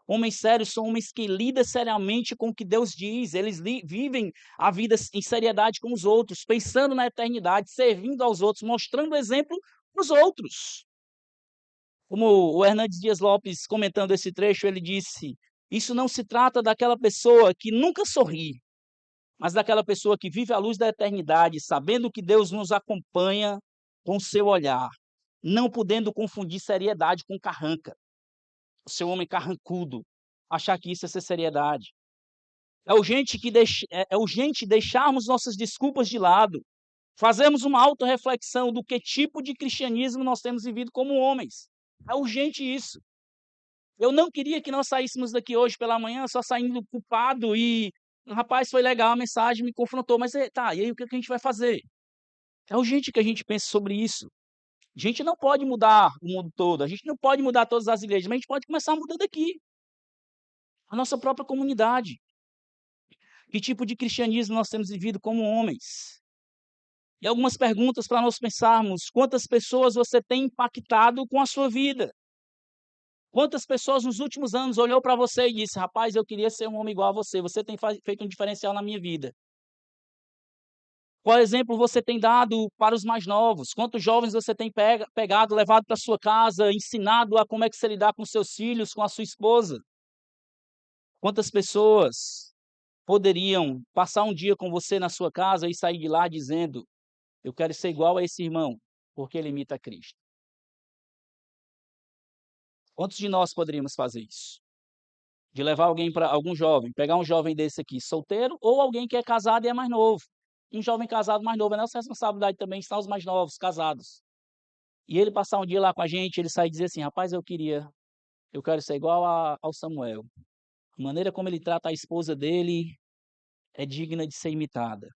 Homens sérios são homens que lidam seriamente com o que Deus diz, eles vivem a vida em seriedade com os outros, pensando na eternidade, servindo aos outros, mostrando exemplo para os outros. Como o Hernandes Dias Lopes, comentando esse trecho, ele disse: isso não se trata daquela pessoa que nunca sorri, mas daquela pessoa que vive à luz da eternidade, sabendo que Deus nos acompanha com o seu olhar, não podendo confundir seriedade com carranca. O seu homem carrancudo, achar que isso é ser seriedade. É urgente deixarmos nossas desculpas de lado, fazermos uma autorreflexão do que tipo de cristianismo nós temos vivido como homens. É urgente isso. Eu não queria que nós saíssemos daqui hoje pela manhã só saindo culpado e, rapaz, foi legal a mensagem, me confrontou, mas tá, e aí o que a gente vai fazer? É urgente que a gente pense sobre isso. A gente não pode mudar o mundo todo, a gente não pode mudar todas as igrejas, mas a gente pode começar a mudar daqui, a nossa própria comunidade. Que tipo de cristianismo nós temos vivido como homens? E algumas perguntas para nós pensarmos: quantas pessoas você tem impactado com a sua vida? Quantas pessoas nos últimos anos olhou para você e disse: rapaz, eu queria ser um homem igual a você, você tem feito um diferencial na minha vida. Qual exemplo você tem dado para os mais novos? Quantos jovens você tem pegado, levado para sua casa, ensinado a como é que você lidar com seus filhos, com a sua esposa? Quantas pessoas poderiam passar um dia com você na sua casa e sair de lá dizendo: eu quero ser igual a esse irmão, porque ele imita Cristo? Quantos de nós poderíamos fazer isso? De levar alguém para algum jovem, pegar um jovem desse aqui, solteiro, ou alguém que é casado e é mais novo. Um jovem casado mais novo, é nossa responsabilidade também ensinar os mais novos, casados. E ele passar um dia lá com a gente, ele sair e dizer assim: rapaz, eu quero ser igual ao Samuel. A maneira como ele trata a esposa dele é digna de ser imitada.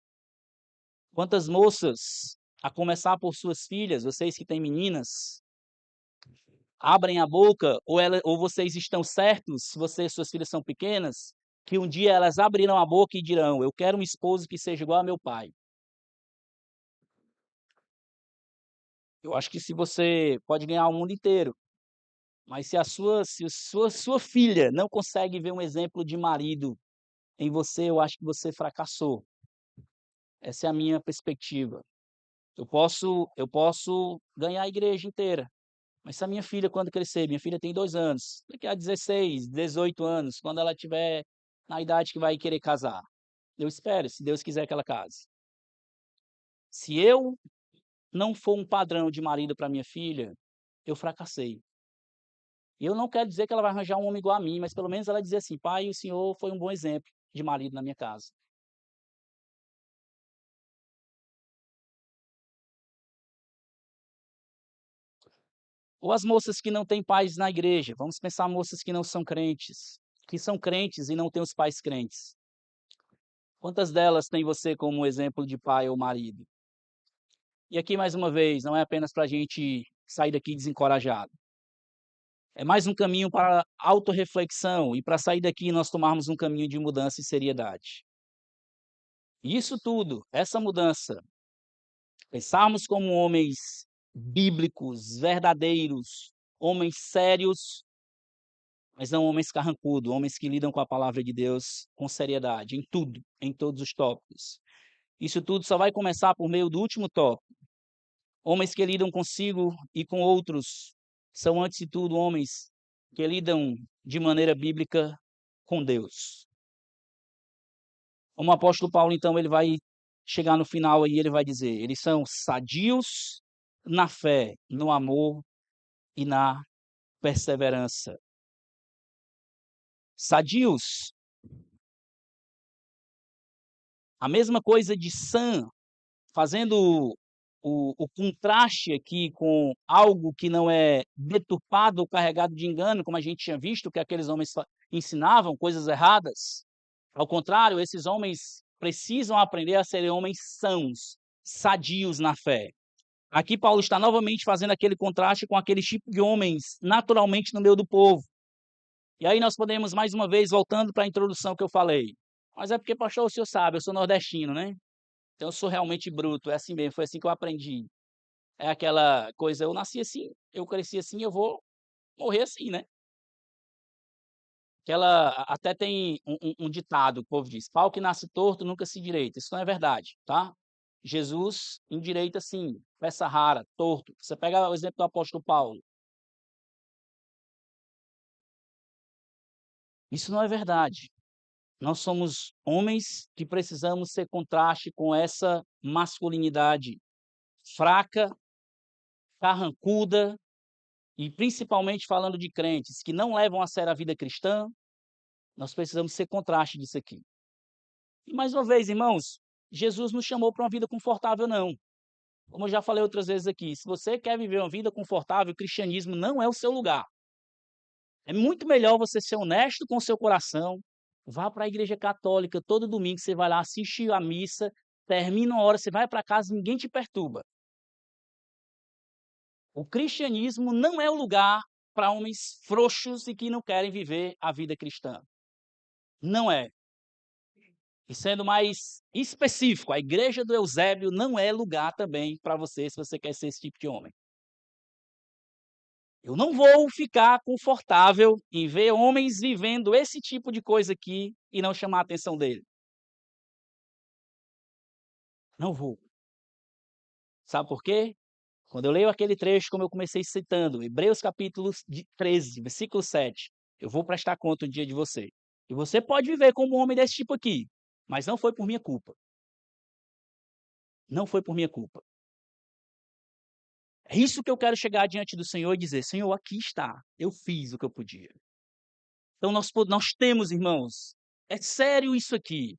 Quantas moças, a começar por suas filhas, vocês que têm meninas, abrem a boca, ou vocês estão certos, se suas filhas são pequenas, que um dia elas abrirão a boca e dirão: eu quero um esposo que seja igual ao meu pai. Eu acho que se você pode ganhar o mundo inteiro, mas se a sua filha não consegue ver um exemplo de marido em você, eu acho que você fracassou. Essa é a minha perspectiva. Eu posso ganhar a igreja inteira, mas se a minha filha, quando crescer, minha filha tem 2 anos, daqui a 16, 18 anos, quando ela tiver na idade que vai querer casar, eu espero, se Deus quiser que ela case. Se eu não for um padrão de marido para minha filha, eu fracassei. E eu não quero dizer que ela vai arranjar um homem igual a mim, mas pelo menos ela dizer assim: pai, o senhor foi um bom exemplo de marido na minha casa. Ou as moças que não têm pais na igreja, vamos pensar moças que não são crentes, que são crentes e não têm os pais crentes. Quantas delas tem você como exemplo de pai ou marido? E aqui, mais uma vez, não é apenas para a gente sair daqui desencorajado. É mais um caminho para autorreflexão e para sair daqui nós tomarmos um caminho de mudança e seriedade. E isso tudo, essa mudança, pensarmos como homens bíblicos, verdadeiros, homens sérios, mas não homens carrancudos, homens que lidam com a palavra de Deus com seriedade, em tudo, em todos os tópicos. Isso tudo só vai começar por meio do último tópico. Homens que lidam consigo e com outros são, antes de tudo, homens que lidam de maneira bíblica com Deus. Como o apóstolo Paulo, então, ele vai chegar no final aí, ele vai dizer: eles são sadios na fé, no amor e na perseverança. Sadios, a mesma coisa de sã, fazendo o contraste aqui com algo que não é deturpado ou carregado de engano, como a gente tinha visto que aqueles homens ensinavam coisas erradas. Ao contrário, esses homens precisam aprender a serem homens sãos, sadios na fé. Aqui Paulo está novamente fazendo aquele contraste com aquele tipo de homens naturalmente no meio do povo. E aí nós podemos, mais uma vez, voltando para a introdução que eu falei. Mas é porque, pastor, o senhor sabe, eu sou nordestino, né? Então eu sou realmente bruto, é assim mesmo, foi assim que eu aprendi. É aquela coisa, eu nasci assim, eu cresci assim, eu vou morrer assim, né? Até tem um ditado, o povo diz: "Pau que nasce torto nunca se endireita". Isso não é verdade, tá? Jesus endireita sim, peça rara, torto. Você pega o exemplo do apóstolo Paulo. Isso não é verdade. Nós somos homens que precisamos ser contraste com essa masculinidade fraca, carrancuda e principalmente falando de crentes que não levam a sério a vida cristã, nós precisamos ser contraste disso aqui. E mais uma vez, irmãos, Jesus nos chamou para uma vida confortável não. Como eu já falei outras vezes aqui, se você quer viver uma vida confortável, o cristianismo não é o seu lugar. É muito melhor você ser honesto com o seu coração, vá para a igreja católica todo domingo, você vai lá, assiste a missa, termina uma hora, você vai para casa, ninguém te perturba. O cristianismo não é o lugar para homens frouxos e que não querem viver a vida cristã. Não é. E sendo mais específico, a igreja do Eusébio não é lugar também para você, se você quer ser esse tipo de homem. Eu não vou ficar confortável em ver homens vivendo esse tipo de coisa aqui e não chamar a atenção dele. Não vou. Sabe por quê? Quando eu leio aquele trecho, como eu comecei citando, Hebreus capítulo 13, versículo 7, eu vou prestar conta um dia de você. E você pode viver como um homem desse tipo aqui, mas não foi por minha culpa. Não foi por minha culpa. É isso que eu quero chegar diante do Senhor e dizer: Senhor, aqui está, eu fiz o que eu podia. Então nós temos, irmãos, é sério isso aqui.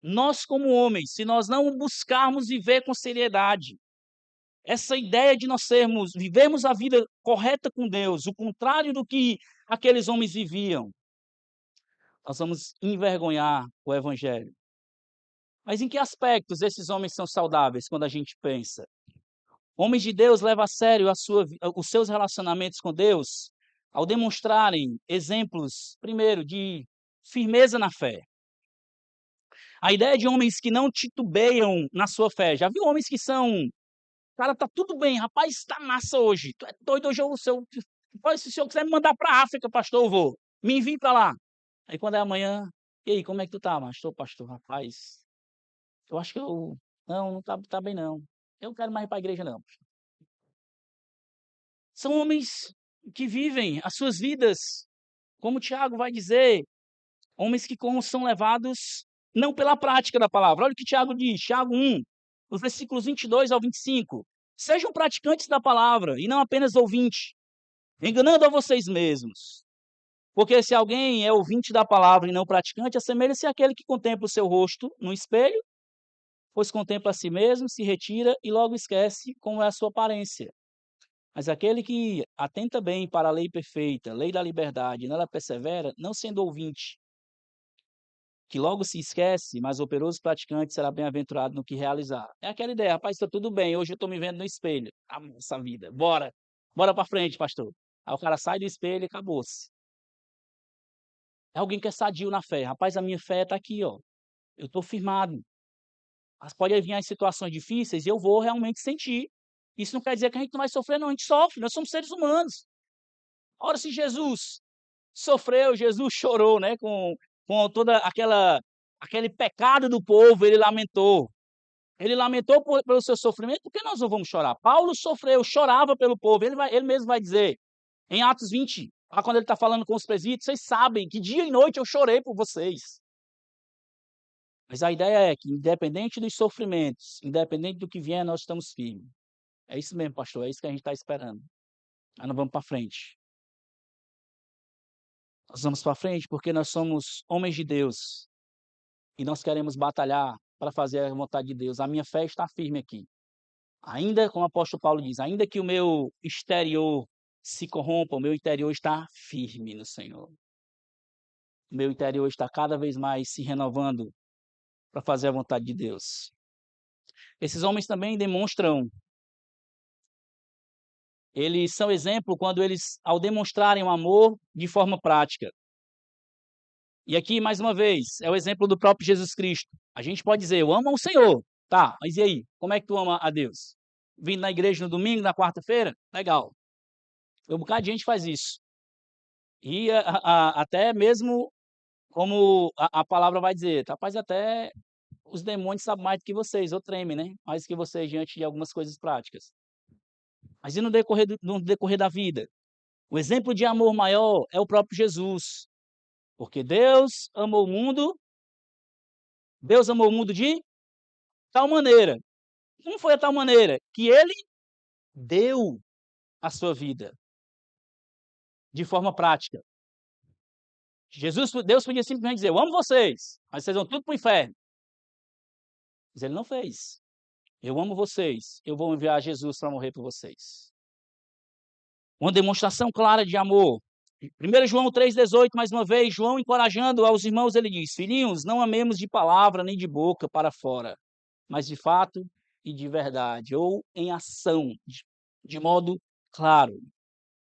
Nós, como homens, se nós não buscarmos viver com seriedade, essa ideia de nós vivemos a vida correta com Deus, o contrário do que aqueles homens viviam, nós vamos envergonhar o Evangelho. Mas em que aspectos esses homens são saudáveis quando a gente pensa? Homens de Deus levam a sério os seus relacionamentos com Deus ao demonstrarem exemplos, primeiro, de firmeza na fé. A ideia de homens que não titubeiam na sua fé. Já viu homens que são, cara, tá tudo bem, rapaz, tá massa hoje. Tu é doido hoje, se o senhor quiser me mandar para a África, pastor, eu vou. Me envie para lá. Aí quando é amanhã, e aí, como é que tu tá, pastor, rapaz? Eu acho que não tá bem não. Eu não quero mais ir para a igreja não. São homens que vivem as suas vidas, como o Tiago vai dizer, homens que são levados não pela prática da palavra. Olha o que Tiago diz, Tiago 1, os versículos 22 ao 25. Sejam praticantes da palavra e não apenas ouvintes, enganando a vocês mesmos. Porque se alguém é ouvinte da palavra e não praticante, assemelha-se àquele que contempla o seu rosto no espelho, pois contempla a si mesmo, se retira e logo esquece como é a sua aparência. Mas aquele que atenta bem para a lei perfeita, lei da liberdade, e nela persevera, não sendo ouvinte, que logo se esquece, mas operoso praticante será bem-aventurado no que realizar. É aquela ideia, rapaz, está tudo bem, hoje eu estou me vendo no espelho. Essa vida, bora para frente, pastor. Aí o cara sai do espelho e acabou-se. É alguém que é sadio na fé. Rapaz, a minha fé está aqui, ó. Eu estou firmado. Mas pode vir as situações difíceis e eu vou realmente sentir. Isso não quer dizer que a gente não vai sofrer, não. A gente sofre, nós somos seres humanos. Ora, se Jesus sofreu, Jesus chorou, né? Com toda aquele pecado do povo, ele lamentou. Ele lamentou pelo seu sofrimento, por que nós não vamos chorar? Paulo sofreu, chorava pelo povo. Ele mesmo vai dizer, em Atos 20, quando ele está falando com os presbíteros, vocês sabem que dia e noite eu chorei por vocês. Mas a ideia é que, independente dos sofrimentos, independente do que vier, nós estamos firmes. É isso mesmo, pastor, é isso que a gente está esperando. Aí nós vamos para frente. Nós vamos para frente porque nós somos homens de Deus e nós queremos batalhar para fazer a vontade de Deus. A minha fé está firme aqui. Ainda, como o apóstolo Paulo diz, ainda que o meu exterior se corrompa, o meu interior está firme no Senhor. O meu interior está cada vez mais se renovando para fazer a vontade de Deus. Esses homens também demonstram, eles são exemplo quando eles, ao demonstrarem o amor de forma prática. E aqui, mais uma vez, é o exemplo do próprio Jesus Cristo. A gente pode dizer, eu amo o Senhor. Tá, mas e aí? Como é que tu ama a Deus? Vindo na igreja no domingo, na quarta-feira? Legal. Um bocado de gente faz isso. E até mesmo como a palavra vai dizer, rapaz, até os demônios sabem mais do que vocês, ou tremem, né, mais que vocês diante de algumas coisas práticas. Mas e no decorrer da vida? O exemplo de amor maior é o próprio Jesus, porque Deus amou o mundo de tal maneira. Como foi a tal maneira? Que ele deu a sua vida de forma prática. Deus podia simplesmente dizer: "Eu amo vocês, mas vocês vão tudo para o inferno". Mas ele não fez. "Eu amo vocês, eu vou enviar Jesus para morrer por vocês". Uma demonstração clara de amor. 1 João 3,18, mais uma vez, João encorajando aos irmãos, ele diz: "Filhinhos, não amemos de palavra nem de boca para fora, mas de fato e de verdade", ou em ação, de modo claro.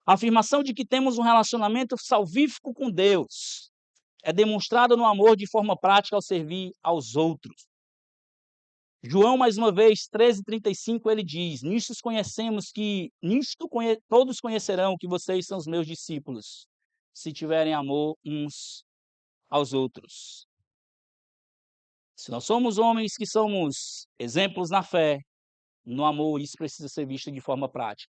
A afirmação de que temos um relacionamento salvífico com Deus é demonstrada no amor de forma prática ao servir aos outros. João, mais uma vez, 13,35, ele diz: todos conhecerão que vocês são os meus discípulos, se tiverem amor uns aos outros. Se nós somos homens que somos exemplos na fé, no amor, isso precisa ser visto de forma prática.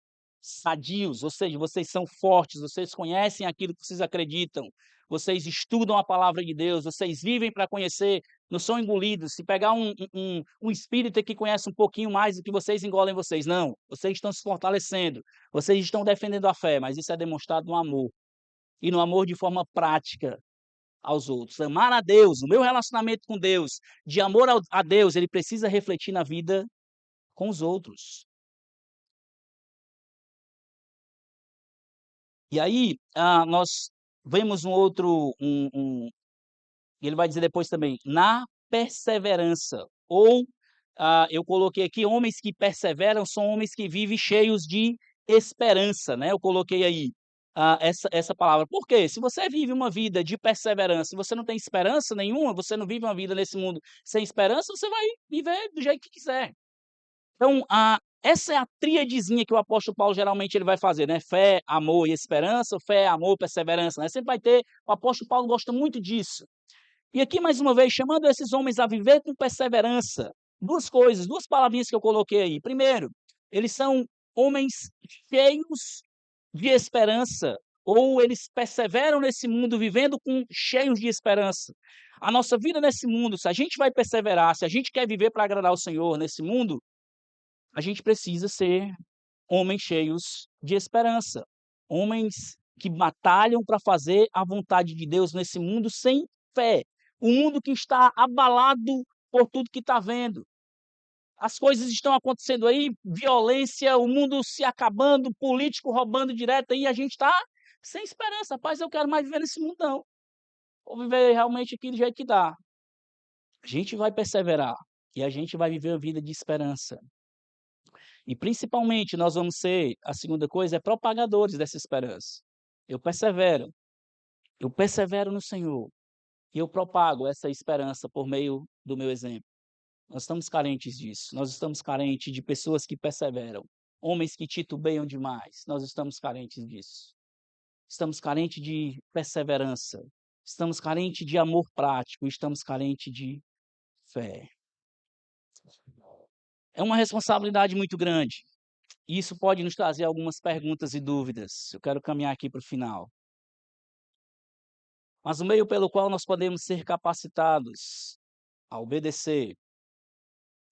Sadios, ou seja, vocês são fortes, vocês conhecem aquilo que vocês acreditam, vocês estudam a palavra de Deus, vocês vivem para conhecer, não são engolidos. Se pegar um espírita que conhece um pouquinho mais do que vocês, engolem vocês. Não, vocês estão se fortalecendo, vocês estão defendendo a fé, mas isso é demonstrado no amor, e no amor de forma prática aos outros. Amar a Deus, o meu relacionamento com Deus, de amor a Deus, ele precisa refletir na vida com os outros. E aí, nós vemos ele vai dizer depois também, na perseverança, ou, eu coloquei aqui, homens que perseveram são homens que vivem cheios de esperança, né, eu coloquei aí, essa palavra. Por quê? Se você vive uma vida de perseverança e você não tem esperança nenhuma, você não vive uma vida nesse mundo sem esperança, você vai viver do jeito que quiser. Então, essa é a tríadezinha que o apóstolo Paulo geralmente ele vai fazer, né, fé, amor e esperança, fé, amor, perseverança, né, sempre vai ter, o apóstolo Paulo gosta muito disso. E aqui mais uma vez, chamando esses homens a viver com perseverança, 2 coisas, 2 palavrinhas que eu coloquei aí. Primeiro, eles são homens cheios de esperança, ou eles perseveram nesse mundo vivendo cheios de esperança. A nossa vida nesse mundo, se a gente vai perseverar, se a gente quer viver para agradar o Senhor nesse mundo, a gente precisa ser homens cheios de esperança, homens que batalham para fazer a vontade de Deus nesse mundo sem fé, um mundo que está abalado por tudo que está vendo. As coisas estão acontecendo aí, violência, o mundo se acabando, político roubando direto aí, a gente está sem esperança. Rapaz, eu quero mais viver nesse mundo não, vou viver realmente aqui do jeito que dá. A gente vai perseverar e a gente vai viver uma vida de esperança. E principalmente nós vamos ser, a segunda coisa é propagadores dessa esperança. Eu persevero, eu persevero no Senhor e eu propago essa esperança por meio do meu exemplo. Nós estamos carentes disso, nós estamos carentes de pessoas que perseveram, homens que titubeiam demais, nós estamos carentes disso. Estamos carentes de perseverança, estamos carentes de amor prático, estamos carentes de fé. É uma responsabilidade muito grande. E isso pode nos trazer algumas perguntas e dúvidas. Eu quero caminhar aqui para o final. Mas o meio pelo qual nós podemos ser capacitados a obedecer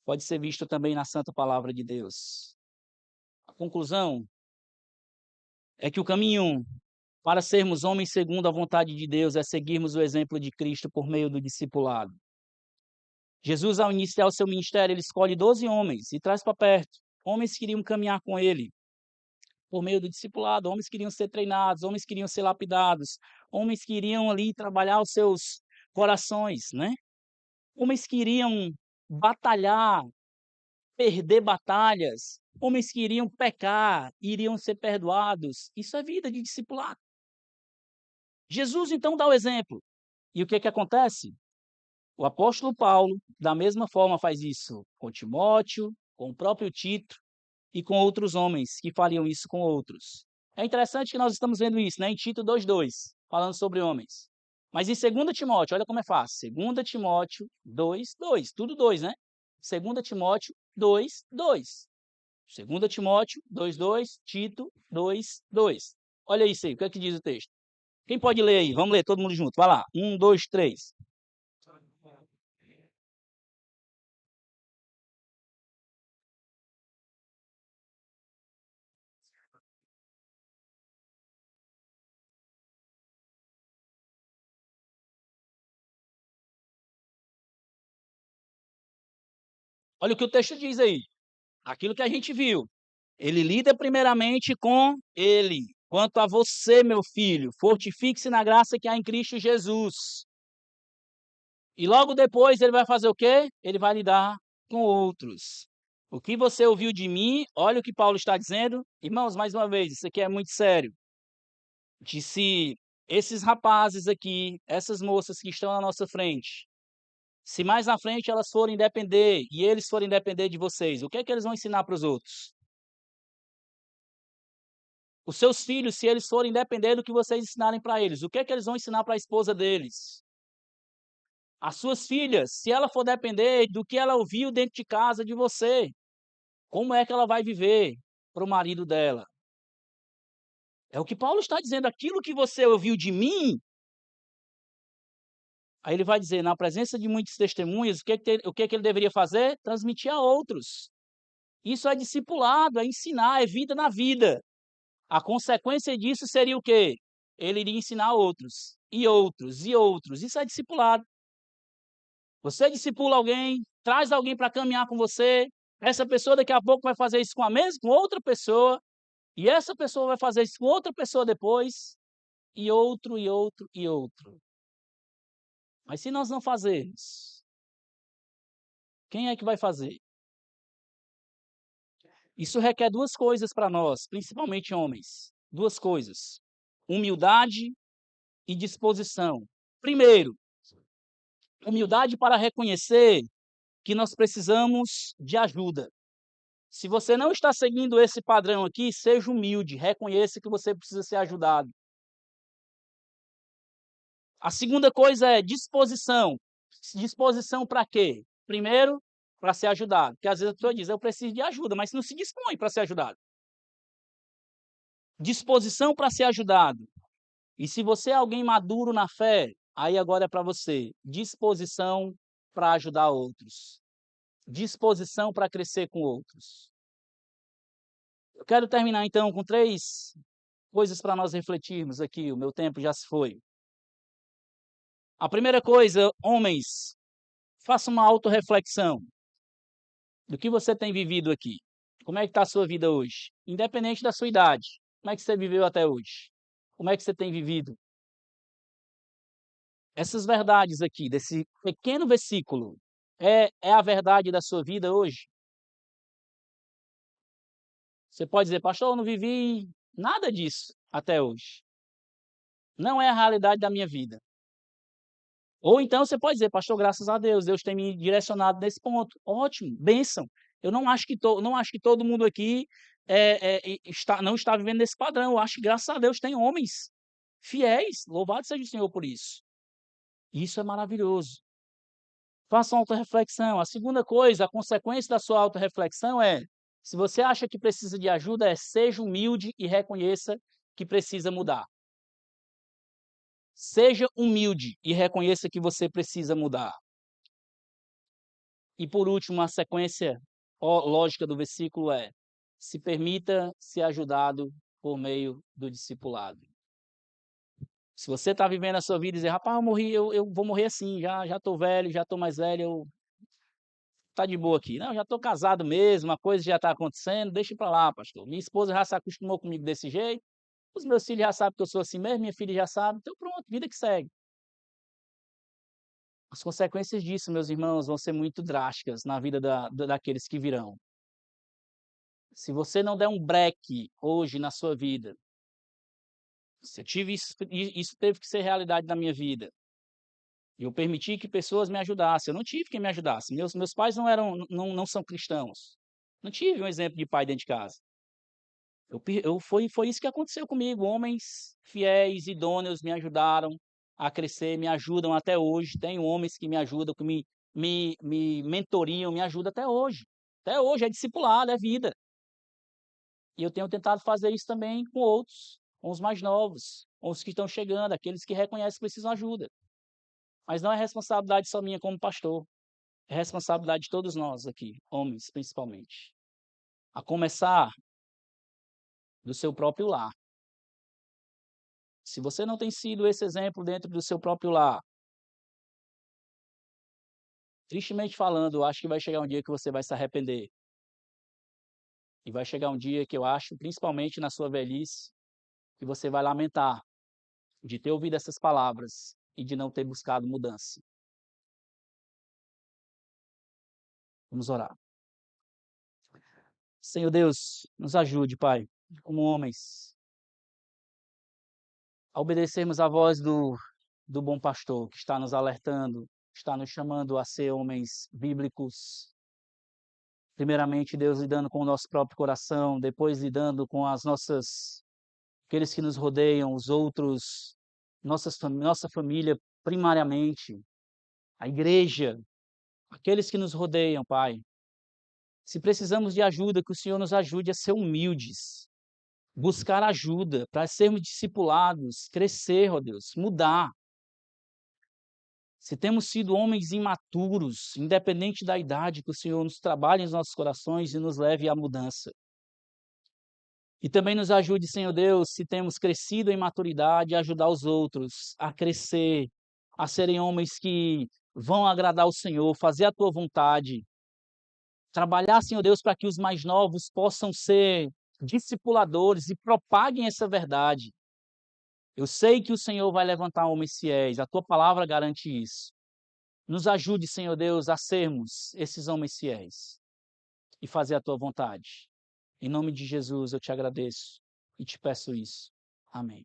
pode ser visto também na santa palavra de Deus. A conclusão é que o caminho para sermos homens segundo a vontade de Deus é seguirmos o exemplo de Cristo por meio do discipulado. Jesus, ao iniciar o seu ministério, ele escolhe 12 homens e traz para perto. Homens que iriam caminhar com ele por meio do discipulado, homens que iriam ser treinados, homens que iriam ser lapidados, homens que iriam ali trabalhar os seus corações, né? Homens que iriam batalhar, perder batalhas, homens que iriam pecar, iriam ser perdoados. Isso é vida de discipulado. Jesus então dá o exemplo. E o que acontece? O apóstolo Paulo, da mesma forma, faz isso com Timóteo, com o próprio Tito e com outros homens que fariam isso com outros. É interessante que nós estamos vendo isso, né, em Tito 2:2, falando sobre homens. Mas em 2 Timóteo, olha como é fácil, 2 Timóteo 2:2, tudo 2, né. 2 Timóteo 2:2. 2 Timóteo 2:2, Tito 2:2. Olha isso aí, o que é que diz o texto? Quem pode ler aí? Vamos ler todo mundo junto, vai lá. 1, 2, 3. Olha o que o texto diz aí, aquilo que a gente viu. Ele lida primeiramente com ele. Quanto a você, meu filho, fortifique-se na graça que há em Cristo Jesus. E logo depois ele vai fazer o quê? Ele vai lidar com outros. O que você ouviu de mim, olha o que Paulo está dizendo. Irmãos, mais uma vez, isso aqui é muito sério. Se esses rapazes aqui, essas moças que estão na nossa frente, se mais na frente elas forem depender e eles forem depender de vocês, o que é que eles vão ensinar para os outros? Os seus filhos, se eles forem depender do que vocês ensinarem para eles, o que é que eles vão ensinar para a esposa deles? As suas filhas, se ela for depender do que ela ouviu dentro de casa de você, como é que ela vai viver para o marido dela? É o que Paulo está dizendo, aquilo que você ouviu de mim, aí ele vai dizer, na presença de muitas testemunhas, o que é que ele deveria fazer? Transmitir a outros. Isso é discipulado, é ensinar, é vida na vida. A consequência disso seria o quê? Ele iria ensinar a outros, e outros, e outros. Isso é discipulado. Você discipula alguém, traz alguém para caminhar com você, essa pessoa daqui a pouco vai fazer isso com outra pessoa, e essa pessoa vai fazer isso com outra pessoa depois, e outro, e outro, e outro. Mas se nós não fazermos, quem é que vai fazer? Isso requer duas coisas para nós, principalmente homens. Duas coisas: humildade e disposição. Primeiro, humildade para reconhecer que nós precisamos de ajuda. Se você não está seguindo esse padrão aqui, seja humilde, reconheça que você precisa ser ajudado. A segunda coisa é disposição. Disposição para quê? Primeiro, para ser ajudado. Porque às vezes a pessoa diz, eu preciso de ajuda, mas não se dispõe para ser ajudado. Disposição para ser ajudado. E se você é alguém maduro na fé, aí agora é para você. Disposição para ajudar outros. Disposição para crescer com outros. Eu quero terminar então com 3 coisas para nós refletirmos aqui, o meu tempo já se foi. A primeira coisa, homens, faça uma autorreflexão do que você tem vivido aqui. Como é que está a sua vida hoje? Independente da sua idade, como é que você viveu até hoje? Como é que você tem vivido? Essas verdades aqui, desse pequeno versículo, é a verdade da sua vida hoje? Você pode dizer, pastor, eu não vivi nada disso até hoje. Não é a realidade da minha vida. Ou então você pode dizer, pastor, graças a Deus, Deus tem me direcionado nesse ponto. Ótimo, bênção. Eu não acho que todo mundo aqui não está vivendo nesse padrão. Eu acho que, graças a Deus, tem homens fiéis. Louvado seja o Senhor por isso. Isso é maravilhoso. Faça uma autorreflexão. A segunda coisa, a consequência da sua autorreflexão é, se você acha que precisa de ajuda, seja humilde e reconheça que precisa mudar. Seja humilde e reconheça que você precisa mudar. E por último, a sequência lógica do versículo é: se permita ser ajudado por meio do discipulado. Se você está vivendo a sua vida e dizer, rapaz, eu vou morrer assim, já estou velho, já estou mais velho, tá de boa aqui. Não, já estou casado mesmo, a coisa já está acontecendo, deixa para lá, pastor. Minha esposa já se acostumou comigo desse jeito, os meus filhos já sabem que eu sou assim mesmo, minha filha já sabe, então pronto, vida que segue. As consequências disso, meus irmãos, vão ser muito drásticas na vida daqueles que virão. Se você não der um break hoje na sua vida, se eu tive isso teve que ser realidade na minha vida. Eu permiti que pessoas me ajudassem. Eu não tive quem me ajudasse. Meus pais não são cristãos. Não tive um exemplo de pai dentro de casa. Foi isso que aconteceu comigo. Homens fiéis, idôneos me ajudaram a crescer, me ajudam até hoje. Tenho homens que me ajudam, que me mentoriam, me ajudam até hoje. Até hoje é discipulado, é vida. E eu tenho tentado fazer isso também com outros, com os mais novos, com os que estão chegando, aqueles que reconhecem que precisam de ajuda. Mas não é responsabilidade só minha como pastor, é responsabilidade de todos nós aqui, homens principalmente. A começar do seu próprio lar. Se você não tem sido esse exemplo dentro do seu próprio lar, tristemente falando, eu acho que vai chegar um dia que você vai se arrepender. E vai chegar um dia que eu acho, principalmente na sua velhice, que você vai lamentar de ter ouvido essas palavras e de não ter buscado mudança. Vamos orar. Senhor Deus, nos ajude, Pai, como homens, a obedecermos à voz do bom pastor que está nos alertando, está nos chamando a ser homens bíblicos. Primeiramente, Deus lidando com o nosso próprio coração, depois lidando com aqueles que nos rodeiam, os outros, nossa família, primariamente, a igreja, aqueles que nos rodeiam, Pai. Se precisamos de ajuda, que o Senhor nos ajude a ser humildes, buscar ajuda para sermos discipulados, crescer, ó Deus, mudar. Se temos sido homens imaturos, independente da idade, que o Senhor nos trabalhe nos nossos corações e nos leve à mudança. E também nos ajude, Senhor Deus, se temos crescido em maturidade, a ajudar os outros a crescer, a serem homens que vão agradar o Senhor, fazer a tua vontade. Trabalhar, Senhor Deus, para que os mais novos possam ser discipuladores e propaguem essa verdade. Eu sei que o Senhor vai levantar homens fiéis, a tua palavra garante isso. Nos ajude, Senhor Deus, a sermos esses homens fiéis e fazer a tua vontade. Em nome de Jesus eu te agradeço e te peço isso. Amém.